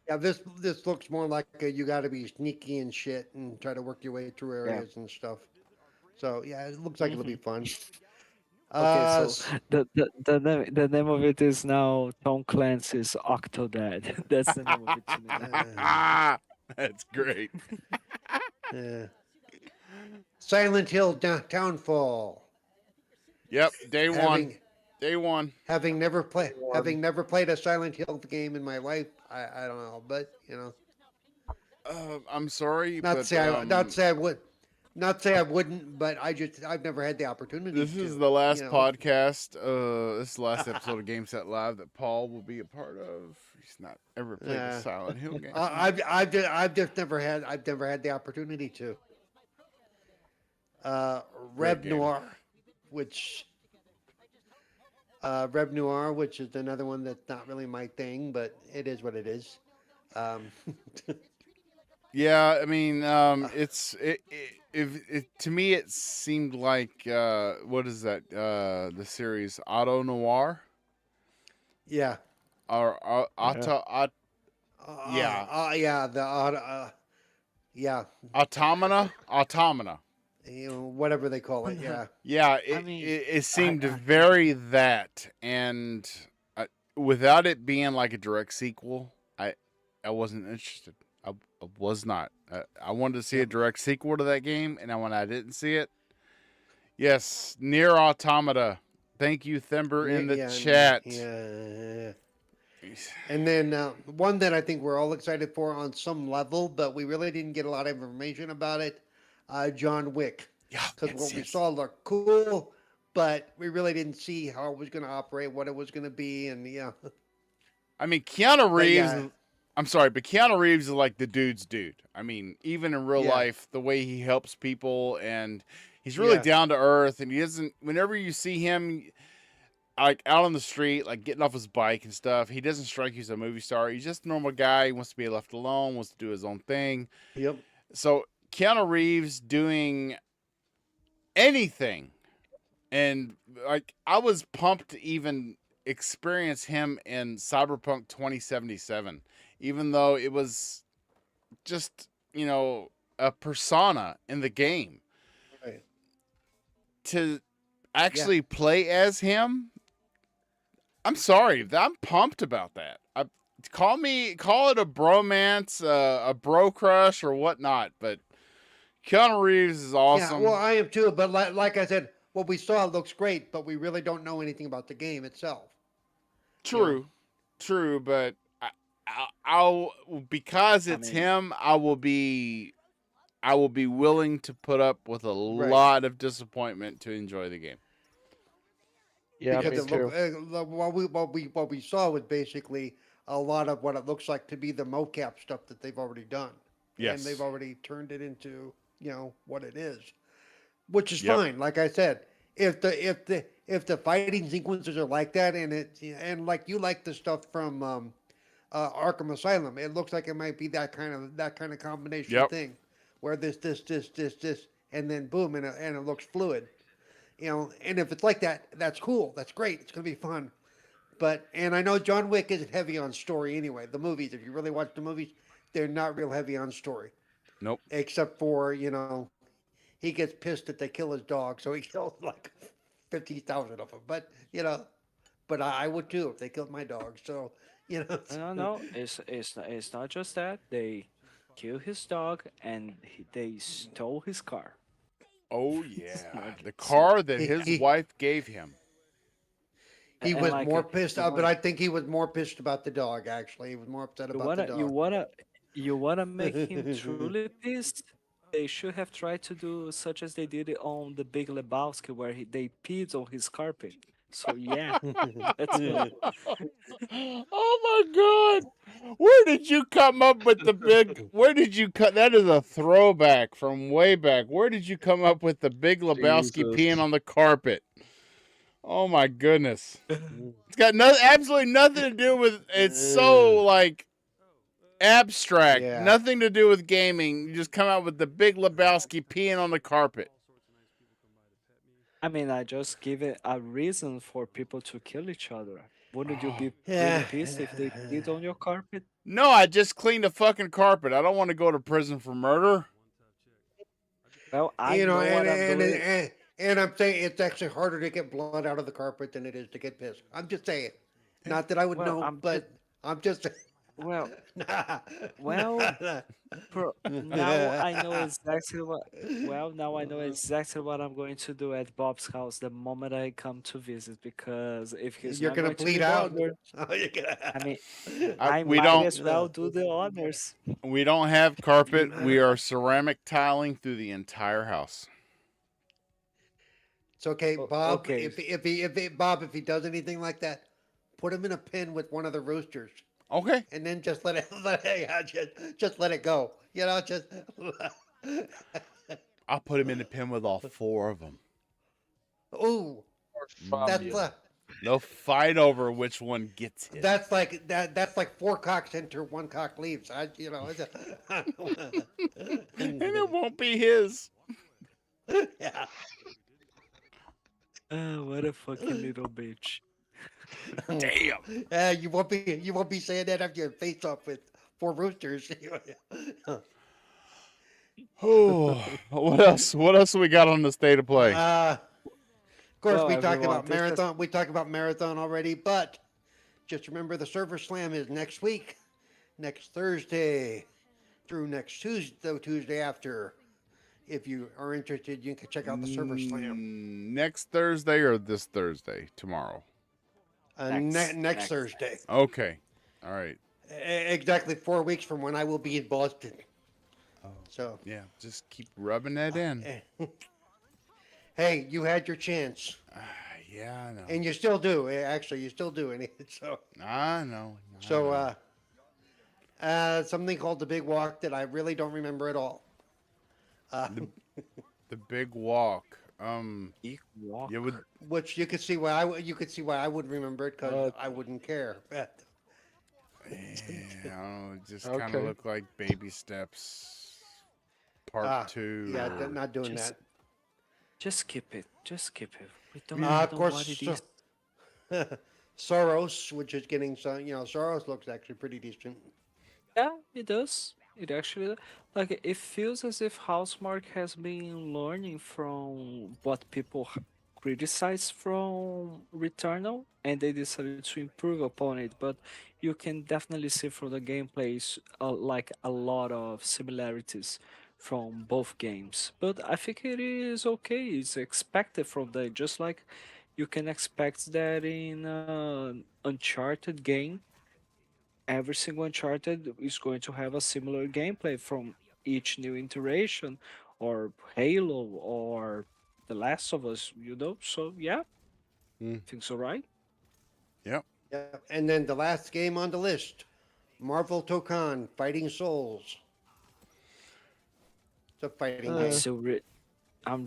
Yeah, this looks more like you got to be sneaky and shit and try to work your way through Yeah. areas and stuff. So yeah, it looks like it'll be Hmm. fun. Okay, Uh, so s- the name of it is now Tom Clancy's Octodad. That's the name of it to me now. That's great. uh, Silent Hill Downfall. Yep, day one. Having Day one. having never played a Silent Hill game in my life, I don't know, but you know, I'm sorry, not to but say not say I wouldn't, but I've never had the opportunity this is to. the last You know, podcast. This is the last episode of Game Set Live that Paul will be a part of. He's not ever played a Yeah. Silent Hill game. I've just never had the opportunity to. Uh, Great Rev game. Noir, which Rev Noir, which is another one that's not really my thing, but it is what it is. Um, Yeah, I mean, to me it seemed like what is that? The series Auto Noir yeah, or Yeah. yeah, yeah, yeah, Automata. you know, whatever they call it. Yeah, Yeah, I mean, it I, seemed I very that, and without it being like a direct sequel, I wasn't interested. I was not. I wanted to see a yep. direct sequel to that game, and when I didn't see it, yes, Near Automata. Thank you, Thember, in the Yeah, chat. yeah. And then one that I think we're all excited for on some level, but we really didn't get a lot of information about it. John Wick, Yeah, because yes, what we yes. saw looked cool, but we really didn't see how it was going to operate, what it was going to be, and yeah. I mean, Keanu But Reeves. yeah, I'm sorry, but Keanu Reeves is like the dude's dude. I mean, even in real yeah, life, the way he helps people and he's really yeah, down to earth. And he doesn't. Whenever you see him, like out on the street, like getting off his bike and stuff, he doesn't strike you as a movie star. He's just a normal guy. He wants to be left alone. Wants to do his own thing. yep, So Keanu Reeves doing anything, and like I was pumped to even experience him in Cyberpunk 2077, even though it was just, a persona in the game. right. To Yeah, actually play as him, I'm sorry, I'm pumped about that. Call it a bromance, a bro crush or whatnot, but Keanu Reeves is yeah. Well, awesome. I am too, but like I said, what we saw looks great, but we really don't know anything about the game itself. You know, True, but I'll because I it's mean, him, I will be willing to put up with a right. lot of disappointment to enjoy the game. Yeah, Because me it look too. what we saw was basically a lot of what it looks like to be the mocap stuff that they've already done, and they've Yes. already turned it into what it is, which is Yep. fine. Like I said, if the fighting sequences are like that, and like you like the stuff from Arkham Asylum, it looks like it might be that kind of combination Yep. thing, where this, and then boom, and it looks fluid. And if it's like that, that's cool. That's great. It's gonna be fun. And I know John Wick isn't heavy on story anyway. The movies, if you really watch the movies, they're not real heavy on story, Nope. except for he gets pissed that they kill his dog, so he kills like 50,000 of them. But I would too if they killed my dog. So you know, no. It's not just that they kill his dog and they stole his car. Oh It's yeah, not the just that. car that he his he, wife gave him. he And was like more pissed, you but wanna I think he was more pissed about the dog. Actually, he was more upset you about the wanna you dog. wanna you wanna make him truly pissed. They should have tried to do such as they did it on the Big Lebowski, where they peed on his carpet, So yeah, let's go. Oh my God! Where did you come up with the big? Where did you cut? That is a throwback from way back. Where did you come up with the Big Lebowski peeing Jesus. on the carpet? Oh my goodness! It's got absolutely nothing to do with. It's so like abstract. Yeah. Nothing to do with gaming. You just come out with the Big Lebowski peeing on the carpet. I mean, I just give it a reason for people to kill each other. Wouldn't you be pretty Yeah. pissed if they peed on your carpet? No, I just cleaned the fucking carpet. I don't want to go to prison for murder. Well, I You know, know what I'm doing. and I'm saying it's actually harder to get blood out of the carpet than it is to get piss. I'm just saying. Not that I would Well, know, but I'm just Well, well, now I know exactly what. Well, now I know exactly what I'm going to do at Bob's house the moment I come to visit. Because if he's you're not gonna going to be bleed out. bothered, Oh, you're gonna. I mean, I We might don't. as well do the honors. We don't have carpet. We are ceramic tiling through the entire house. It's okay, Bob. Okay. If he does anything like that, put him in a pen with one of the roosters, Okay. and then just let it just let it go. You know, just. I'll put him in the pen with all four of them. Ooh, that's Fabio. They'll fight over which one gets it. that's like that. That's like four cocks enter, one cock leaves. You know. And it won't be his. Yeah. What a fucking little bitch. Damn. You won't be saying that after you face off with four roosters. Oh, what else? What else we got on the state of play? Of course, Well, we talked everyone, about this is- marathon. We talked about marathon already, but just remember the Server Slam is next week, next Thursday, through next Tuesday after. If you are interested, you can check out the Server Slam. Next Thursday or this Thursday? Tomorrow. Next Thursday. Okay. All right. Exactly 4 weeks from when I will be in Boston. Oh. So, Yeah, just keep rubbing that in. hey, you had your chance, Yeah, I know. and you still do. Actually, you still do. And so, I know. so something called the Big Walk that I really don't remember at all. The big walk. Eek walk. You would. Which you could see why I would remember it because I wouldn't care. Yeah, it just kind of Okay. look like Baby Steps Part 2. Yeah, or- not doing Just- that. Just skip it. Just skip it. We don't Of know course, what it is. Soros, which is getting some. Soros looks actually pretty decent. Yeah, it does. It actually like it feels as if Housemark has been learning from what people criticize from Returnal, and they decided to improve upon it. But you can definitely see from the gameplays like a lot of similarities from both games. But I think it is okay. It's expected from them, just like you can expect that in an Uncharted game. Every single Uncharted is going to have a similar gameplay from each new iteration, or Halo, or The Last of Us, So, yeah, things alright. Yep. Yeah, and then the last game on the list, Marvel Tokan Fighting Souls. It's a fighting I'm game. still I'm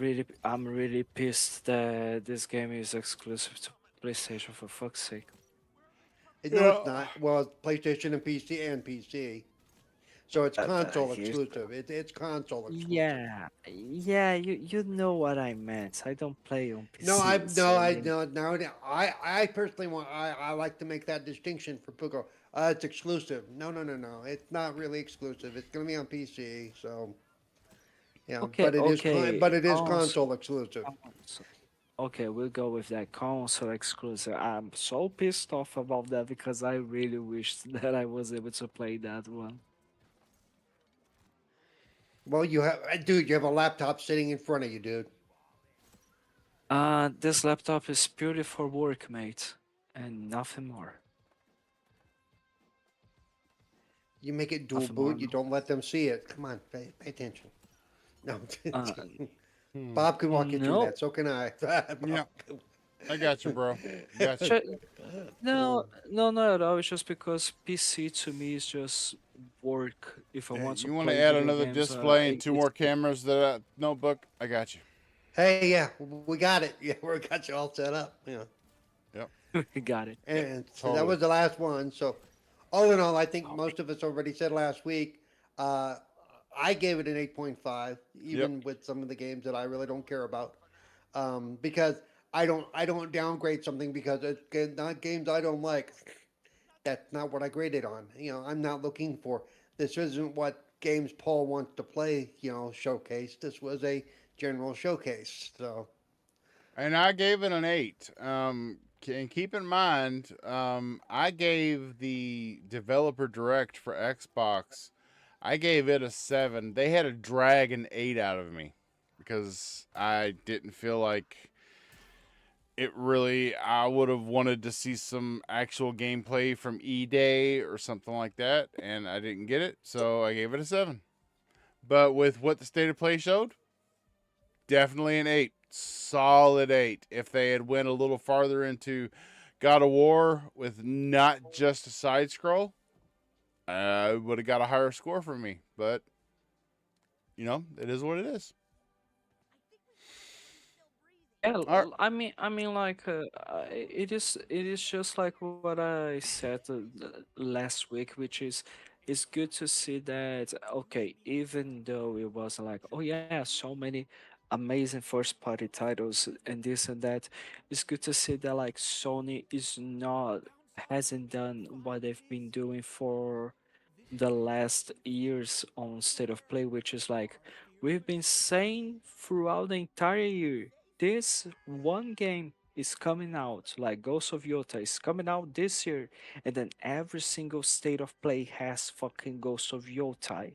really pissed that this game is exclusive to PlayStation, for fuck's sake. No, it's not. Well, it's PlayStation and PC. So it's console here's- exclusive. It's console exclusive. Yeah, you know what I meant. I don't play on PC. I personally I like to make that distinction for Pugo. It's exclusive. No. It's not really exclusive. It's gonna be on PC. So, yeah, Okay, but it is okay. console exclusive. Okay, we'll go with that console exclusive. I'm so pissed off about that because I really wished that I was able to play that one. Well, you have a laptop sitting in front of you, dude. This laptop is purely for work, mate, and nothing more. You make it dual Nothing boot. more, You no. don't let them see it. Come on, pay attention. No, Uh, Bob can walk you through no. that. So can I. Yeah. I got you, bro. Got you. Check, no, no, not at all. It's just because PC to me is just work. If I want to You want to play add video another games, display and two more cameras to that notebook? I got you. Hey, yeah, we got it. Yeah, we got you all set up. You know, Yep. got it. and so that Totally. was the last one. So, all in all, I think most of us already said last week. Uh, I gave it an 8.5, even with some of the games that I really don't care about, because I don't downgrade something because it's not games I don't like. That's not what I graded on. You know, I'm not looking for. This isn't what games Paul wants to play. You know, showcase. This was a general showcase. So. And I gave it an 8. And keep in mind, I gave the developer direct for Xbox. I gave it a 7. They had to drag an 8 out of me because I didn't feel like it really. I would have wanted to see some actual gameplay from E-Day or something like that, and I didn't get it, so I gave it a 7. But with what the state of play showed, definitely an 8. Solid 8. If they had went a little farther into God of War with not just a side scroll, I would have got a higher score from me. But it is what it is. Yeah, All right. like it is just like what I said last week, which is it's good to see that okay, even though it wasn't like oh yeah, so many amazing first party titles and this and that, it's good to see that like Sony is not hasn't done what they've been doing for the last years on State of Play, which is like we've been saying throughout the entire year, this one game is coming out, like Ghost of Yota is coming out this year, and then every single State of Play has fucking Ghost of Yota.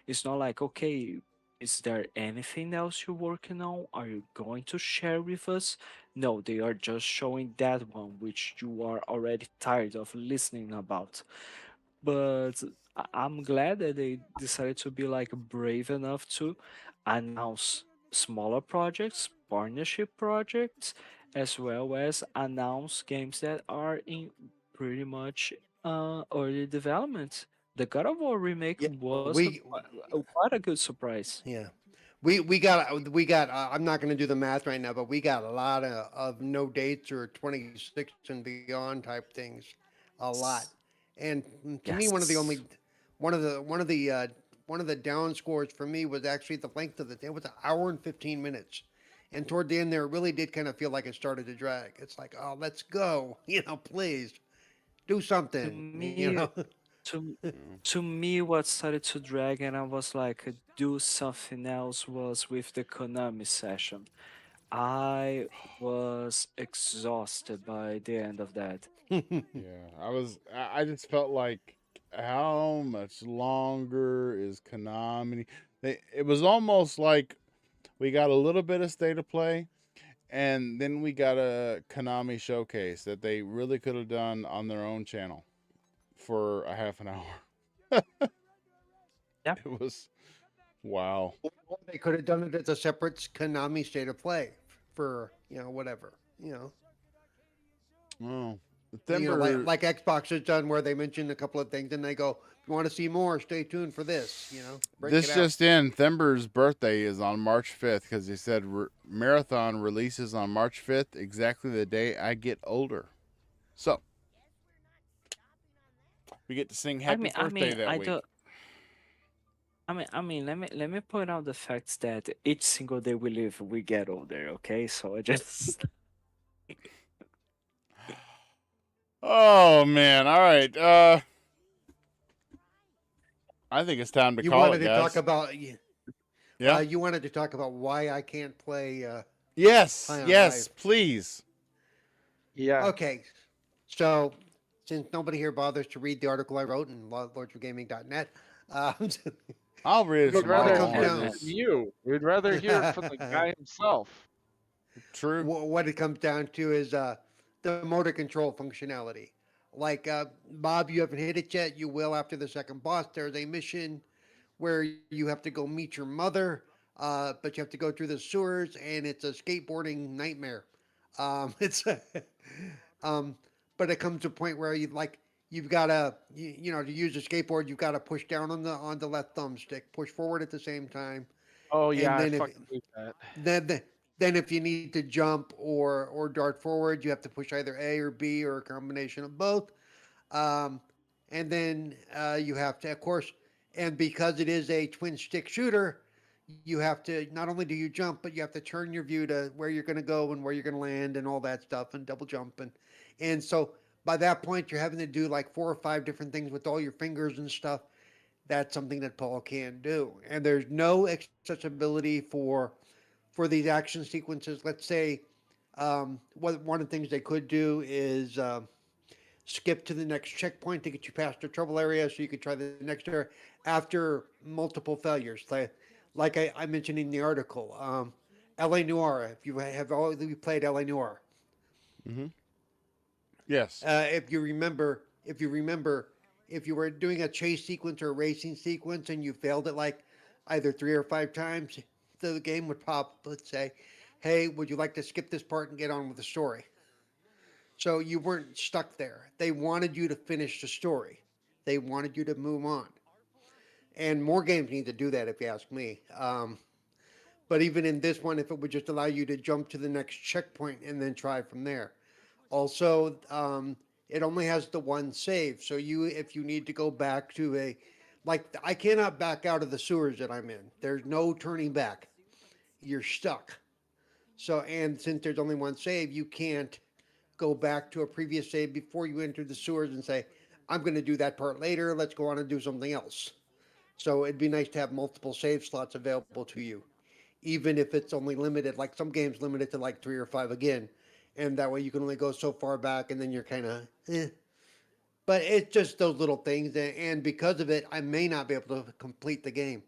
It's not like, okay, is there anything else you're working on? Are you going to share with us? No, they are just showing that one, which you are already tired of listening about. But I'm glad that they decided to be like brave enough to announce smaller projects, partnership projects, as well as announce games that are in pretty much early development. The God of War remake Yeah, was we quite a good surprise. yeah. We got I'm not going to do the math right now, but we got a lot of no dates or 26 and beyond type things, a lot. And to me, Yes. one of the one of the one of the down scores for me was actually the length of the day. It was an hour and 15 minutes, and toward the end there, it really did kind of feel like it started to drag. It's like, oh, let's go, please do To something, me, to to me, what started to drag, and I was like, do something else, was with the Konami session. I was exhausted by the end of that. Yeah, I just felt like how much longer is Konami? It was almost like we got a little bit of state of play, and then we got a Konami showcase that they really could have done on their own channel for a half an hour. Yeah. It was wow. Or they could have done it as a separate Konami state of play for whatever. Oh, Like Thember. like Xbox has done, where they mention a couple of things and they go, "If you want to see more, stay tuned for this." Break it This out. just in: Thember's birthday is on March 5th because he said Marathon releases on March 5th, exactly the day I get older. So we get to sing I "Happy mean, I Birthday" mean, that I week. don't. Let me point out the fact that each single day we live, we get older. Okay, so I just Oh man! All right. I think it's time to You call wanted it, to talk guys. about Yeah. you wanted to talk about why I can't play Yes. High on Yes. Life. Please. Yeah. Okay, so since nobody here bothers to read the article I wrote in lordsofgaming.net, um, I'll read it We'd what it rather comes tomorrow. I hear down. it from just you. We'd rather hear it from the guy himself. true. What it comes down to is the motor control functionality. Like Bob, you haven't hit it yet. You will after the second boss. There's a mission where you have to go meet your mother, but you have to go through the sewers, and it's a skateboarding nightmare. It's um, but it comes to a point where you've got to to use a skateboard, you've got to push down on the left thumbstick, push forward at the same time, Oh yeah, and I then if fucking hate that. then the, then if you need to jump or dart forward, you have to push either A or B or a combination of both. Um, and then you have to, of course, and because it is a twin stick shooter, you have to not only do you jump, but you have to turn your view to where you're going to go and where you're going to land and all that stuff and double jump and so by that point you're having to do like 4 or 5 different things with all your fingers and stuff. That's something that Paul can do, and there's no accessibility for these action sequences. Let's say one of the things they could do is skip to the next checkpoint to get you past the trouble area so you could try the next area after multiple failures. Like I mentioned in the article, LA Noir, if you have all of you played LA Noir, Mm-hmm. Yes. if you remember, if you were doing a chase sequence or a racing sequence and you failed it like either 3 or 5 times, the game would pop, let's say, hey, would you like to skip this part and get on with the story? So you weren't stuck there. They wanted you to finish the story. They wanted you to move on. And more games need to do that, if you ask me. But even in this one, if it would just allow you to jump to the next checkpoint and then try from there. Also, it only has the one save. So if you need to go back to like I cannot back out of the sewers that I'm in. There's no turning back. You're stuck. So, and since there's only one save, you can't go back to a previous save before you enter the sewers and say, I'm going to do that part later. Let's go on and do something else. So it'd be nice to have multiple save slots available to you, even if it's only limited, like some games limited to like 3 or 5 again. And that way you can only go so far back and then you're kind of, eh. But it's just those little things. And because of it, I may not be able to complete the game.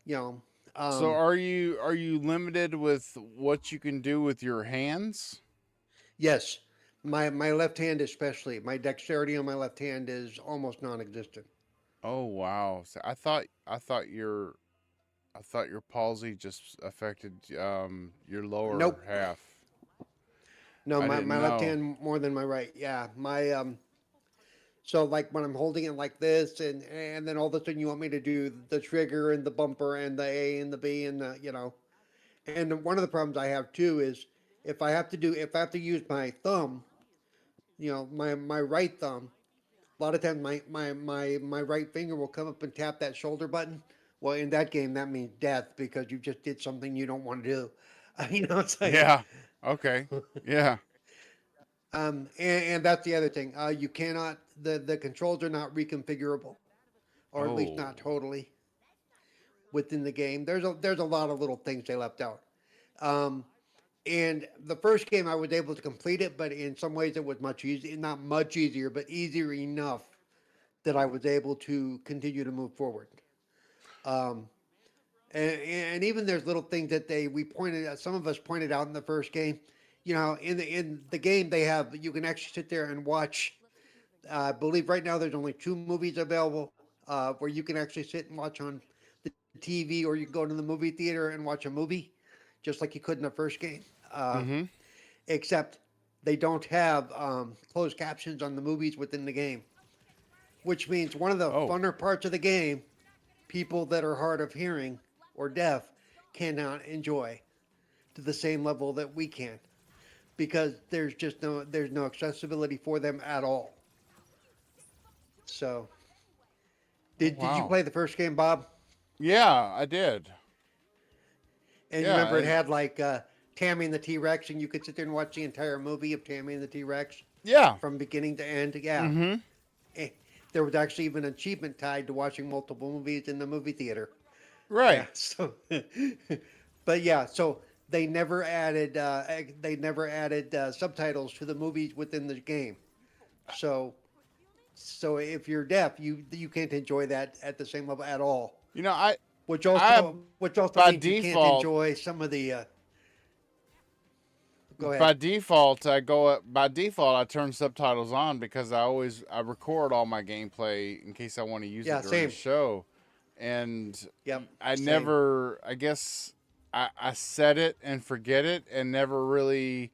You know, So um, are you limited with what you can do with your hands? yes, my left hand especially, my dexterity on my left hand is almost non-existent. Oh wow. So I thought your palsy just affected your lower Nope. half. No, I my didn't left know. hand more than my right. Yeah, my so like when I'm holding it like this, and then all of a sudden you want me to do the trigger and the bumper and the A and the B and the and one of the problems I have too is if I have to use my thumb, my right thumb, a lot of times my right finger will come up and tap that shoulder button. Well, in that game that means death because you just did something you don't want to do. It's like Yeah. Okay. Yeah. and that's the other thing. You cannot the controls are not reconfigurable, or at least Oh. not totally within the game. There's a lot of little things they left out. Um, and the first game I was able to complete it, but in some ways it was much easier, not much easier, but easier enough that I was able to continue to move forward. Um, and even there's little things that some of us pointed out in the first game. In the game they have you can actually sit there and watch. I believe right now there's only 2 movies available where you can actually sit and watch on the TV, or you can go to the movie theater and watch a movie, just like you could in the first game. Mm-hmm. Except they don't have closed captions on the movies within the game, which means one of the Oh. funner parts of the game, people that are hard of hearing or deaf cannot enjoy to the same level that we can, because there's no accessibility for them at all. So, Oh did you wow. play the first game, Bob? Yeah, I did. And you Yeah. remember it had like Tammy and the T Rex, and you could sit there and watch the entire movie of Tammy and the T Rex Yeah. from beginning to end. Yeah. Mm-hmm. Eh, there was actually even an achievement tied to watching multiple movies in the movie theater. Yeah. Right. So, but yeah, so they never added subtitles to the movies within the game. So so if you're deaf, you can't enjoy that at the same level at all. You know, I Which I also which also by means you can't default enjoy some of the. Go ahead. by default I go up by default I turn subtitles on because I record all my gameplay in case I want to use Yeah, it during the same. show, and Yep, I same. never I guess I set it and forget it and never really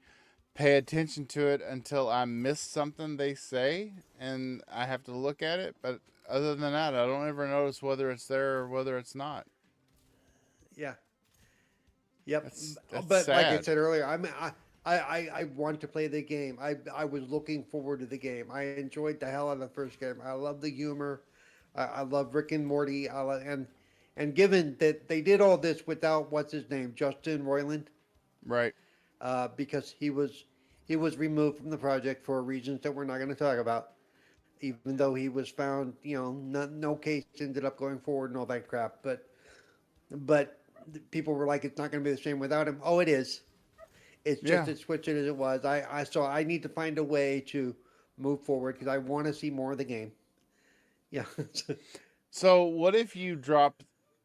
pay attention to it until I miss something they say, and I have to look at it. But other than that, I don't ever notice whether it's there or whether it's not. Yeah. Yep. That's But like I sad. said earlier, I want to play the game. I was looking forward to the game. I enjoyed the hell out of the first game. I love the humor. I love Rick and Morty. And given that they did all this without what's his name, Justin Roiland, Right. because he was removed from the project for reasons that we're not going to talk about. Even though he was found, no case ended up going forward and all that crap. But people were like, it's not going to be the same without him. Oh, it is. It's just Yeah. as switched as it was. So I need to find a way to move forward because I want to see more of the game. Yeah. So what if you tried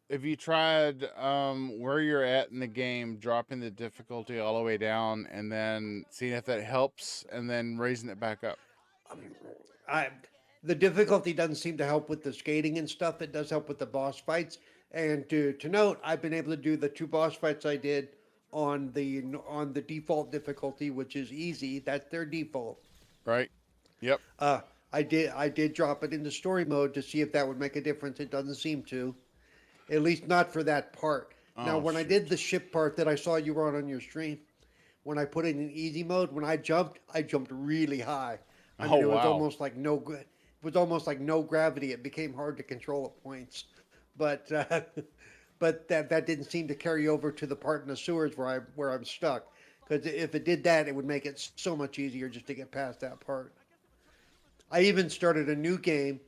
where you're at in the game, dropping the difficulty all the way down, and then seeing if that helps, and then raising it back up? I the difficulty doesn't seem to help with the skating and stuff. It does help with the boss fights. And to note, I've been able to do the 2 boss fights I did on the default difficulty, which is easy. That's their default. Right. Yep. I did drop it into story mode to see if that would make a difference. It doesn't seem to, at least not for that part. Now, Oh, when I did the ship part that I saw you were on your stream, when I put it in easy mode, when I jumped really high. I mean, Oh, it was wow. almost like no gravity. It became hard to control at points, but but that didn't seem to carry over to the part in the sewers where I'm stuck. Because if it did that, it would make it so much easier just to get past that part. I even started a new game.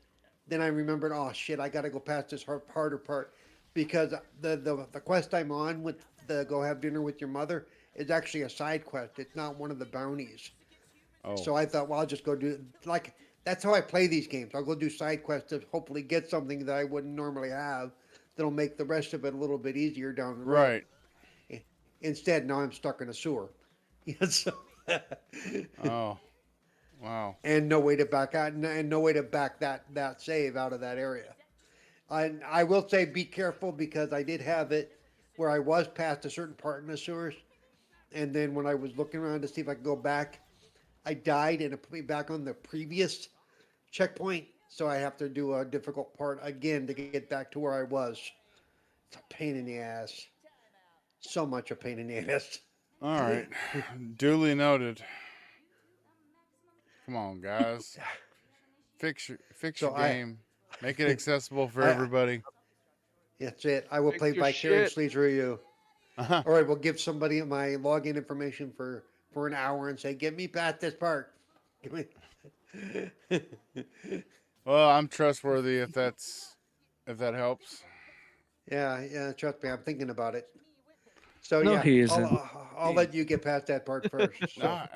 Then I remembered, oh shit, I got to go past this harder part because the quest I'm on with the go have dinner with your mother is actually a side quest. It's not one of the bounties. Oh. So I thought, well, I'll just go do like that's how I play these games. I'll go do side quests to hopefully get something that I wouldn't normally have. That'll make the rest of it a little bit easier down the road. Right. Instead, now I'm stuck in a sewer. So, Oh. Wow. and no way to back out, and no way to back that save out of that area. I will say, be careful because I did have it where I was past a certain part in the sewers, and then when I was looking around to see if I could go back, I died and it put me back on the previous checkpoint. So I have to do a difficult part again to get back to where I was. It's a pain in the ass. So much a pain in the ass. All right. Duly noted. Come on, guys. Fix your So game. Make it accessible for I- everybody. That's it. I will Fix play your vicariously through you. Uh-huh. Or I will give somebody my login information for an hour and say, get me past this part. Give me- Well, I'm trustworthy if that helps. yeah, trust me, I'm thinking about it. So No, yeah, he isn't. I'll let you get past that part first. So. Ah,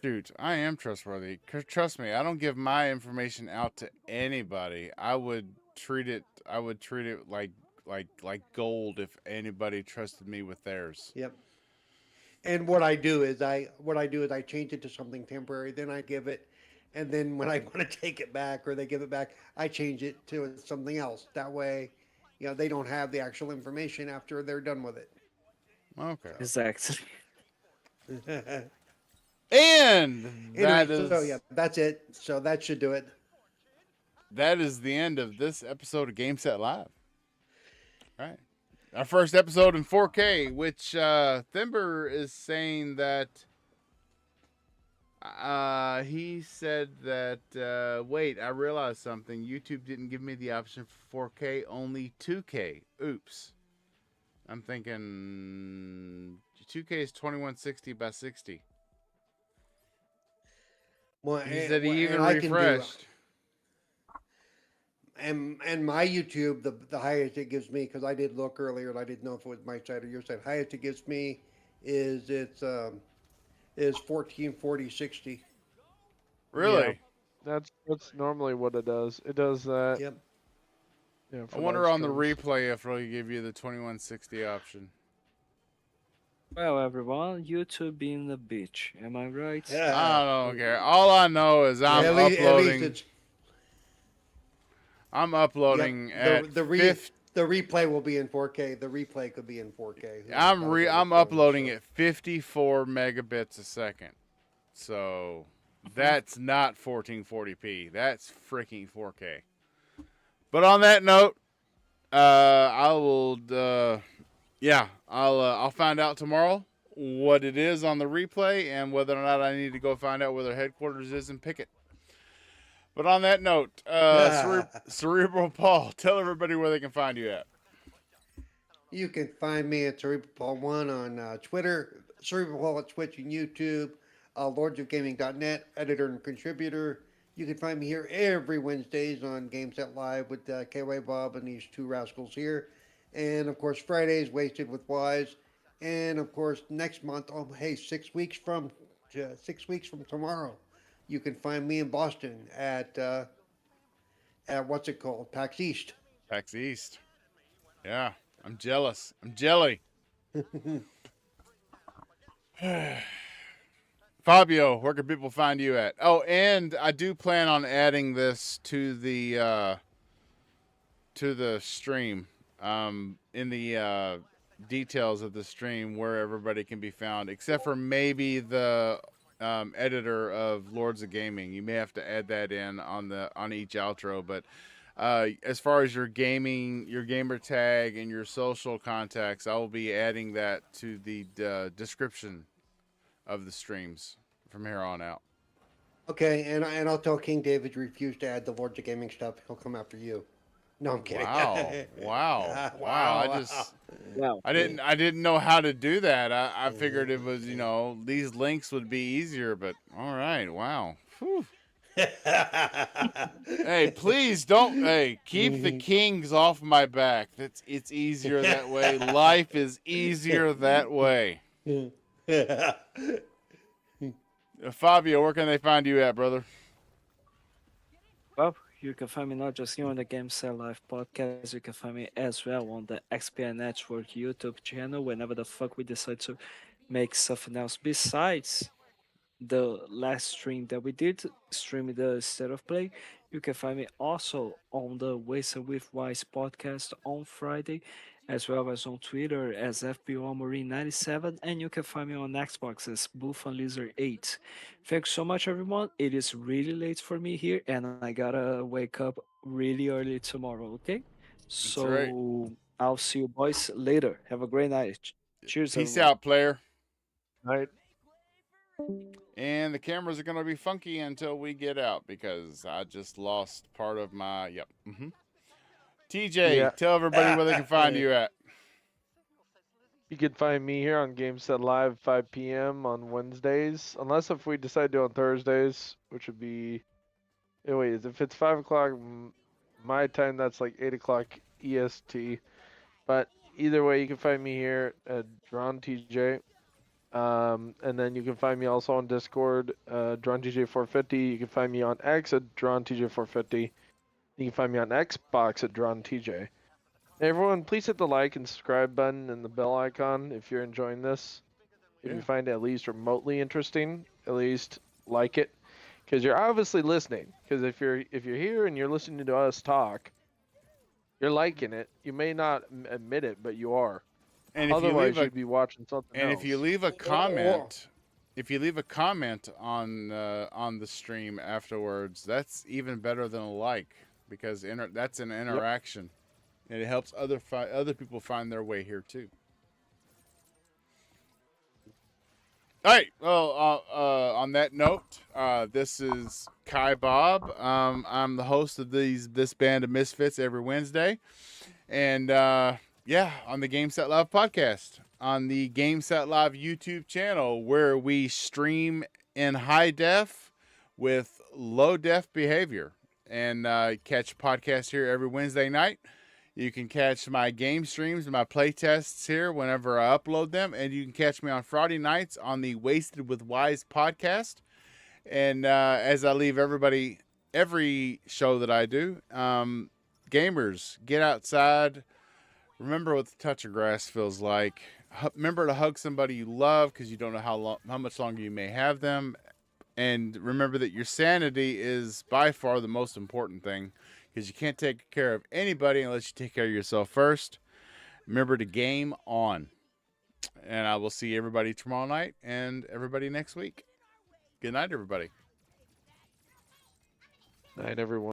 shoot, I am trustworthy. Trust me, I don't give my information out to anybody. I would treat it like gold if anybody trusted me with theirs. Yep. And what I do is I change it to something temporary, then I give it, and then when I want to take it back or they give it back, I change it to something else. That way, they don't have the actual information after they're done with it. Okay. Exactly. And that Anyway, is so yeah, that's it. So that should do it. that is the end of this episode of Game Set Live. All right. Our first episode in 4K, which Thimber is saying that he said that wait, I realized something. YouTube didn't give me the option for 4K, only 2K. Oops. I'm thinking 2K is 2160 by 60. Well, He said he even and I can do- refreshed. And my YouTube, the highest it gives me, because I did look earlier and I didn't know if it was my side or your side. Highest it gives me is 1440/60. Really? That's normally what it does. It does that. Yep. Yeah, I for wonder live on the streams. replay if it'll give you the 2160 option. Well, everyone, YouTube being a bitch. Am I right? I don't care. All I know is I'm at least uploading. it's I'm uploading Yep, at the re- The replay will be in 4K. The replay could be in 4K. I'm uploading at 54 megabits a second. So that's not 1440p. That's freaking 4K. But on that note, I'll find out tomorrow what it is on the replay and whether or not I need to go find out where their headquarters is and pick it. But on that note, Cerebral Paul, tell everybody where they can find you at. You can find me at Cerebral Paul 1 on Twitter, Cerebral Paul at Twitch and YouTube, lordsofgaming.net, editor and contributor. You can find me here every Wednesdays on GameSet Live with KY Bob and these two rascals here. And, of course, Fridays, Wasted with Wise. And, of course, next month, 6 weeks from tomorrow, you can find me in Boston at what's it called? PAX East. PAX East. Yeah, I'm jealous. I'm jelly. Fabio, where can people find you at? Oh, and I do plan on adding this to the stream. In the details of the stream where everybody can be found, except for maybe the editor of Lords of Gaming. You may have to add that in on each outro, but as far as your gamer tag and your social contacts, I will be adding that to the description of the streams from here on out. Okay, and I'll tell King David refused to add the Lords of Gaming stuff. He'll come after you. No, I'm kidding. Wow. I didn't know how to do that. I figured it was, these links would be easier, but all right. Wow. Whew. Hey, please don't. Hey, keep the kings off my back. It's easier that way. Life is easier that way. Fabio, where can they find you at, brother? Well, you can find me not just here on the GameSet Live podcast, you can find me as well on the XPN Network YouTube channel whenever the fuck we decide to make something else besides the last stream that we did, streaming the State of Play. You can find me also on the Wasted with Wise podcast on Friday, as well as on Twitter as FBO Marine 97, and you can find me on Xbox as Buffon Lizard 8. Thanks so much, everyone. It is really late for me here, and I gotta wake up really early tomorrow, okay? So right. I'll see you boys later. Have a great night. Cheers. Peace everyone. out, player. Right. And the cameras are going to be funky until we get out because I just lost part of my. Yep. TJ, tell everybody where they can find you at. You can find me here on GameSet Live 5 p.m. on Wednesdays, unless if we decide to do on Thursdays, which would be. Wait, if it's 5 o'clock my time, that's like 8 o'clock EST. But either way, you can find me here at DrawnTJ. And then you can find me also on Discord, DrawnTJ450. You can find me on X at DrawnTJ450. You can find me on Xbox at DrawnTJ. Hey, everyone, please hit the like and subscribe button and the bell icon if you're enjoying this. If you find it at least remotely interesting, at least like it, because you're obviously listening. Because if you're here and you're listening to us talk, you're liking it. You may not admit it, but you are. And otherwise, you'd be watching something else. And if you leave a comment, on the stream afterwards, that's even better than a like because that's an interaction, and it helps other people find their way here too. All right. Well, on that note, this is Kai Bob. I'm the host of this band of misfits every Wednesday, and on the GameSet Live podcast, on the GameSet Live YouTube channel, where we stream in high def with low def behavior, and catch podcasts here every Wednesday night. You can catch my game streams and my play tests here whenever I upload them, and you can catch me on Friday nights on the Wasted with Wise podcast. And as I leave everybody, every show that I do, gamers, get outside. Remember what the touch of grass feels like. Remember to hug somebody you love because you don't know how much longer you may have them. And remember that your sanity is by far the most important thing because you can't take care of anybody unless you take care of yourself first. Remember to game on. And I will see everybody tomorrow night and everybody next week. Good night, everybody. Night, everyone.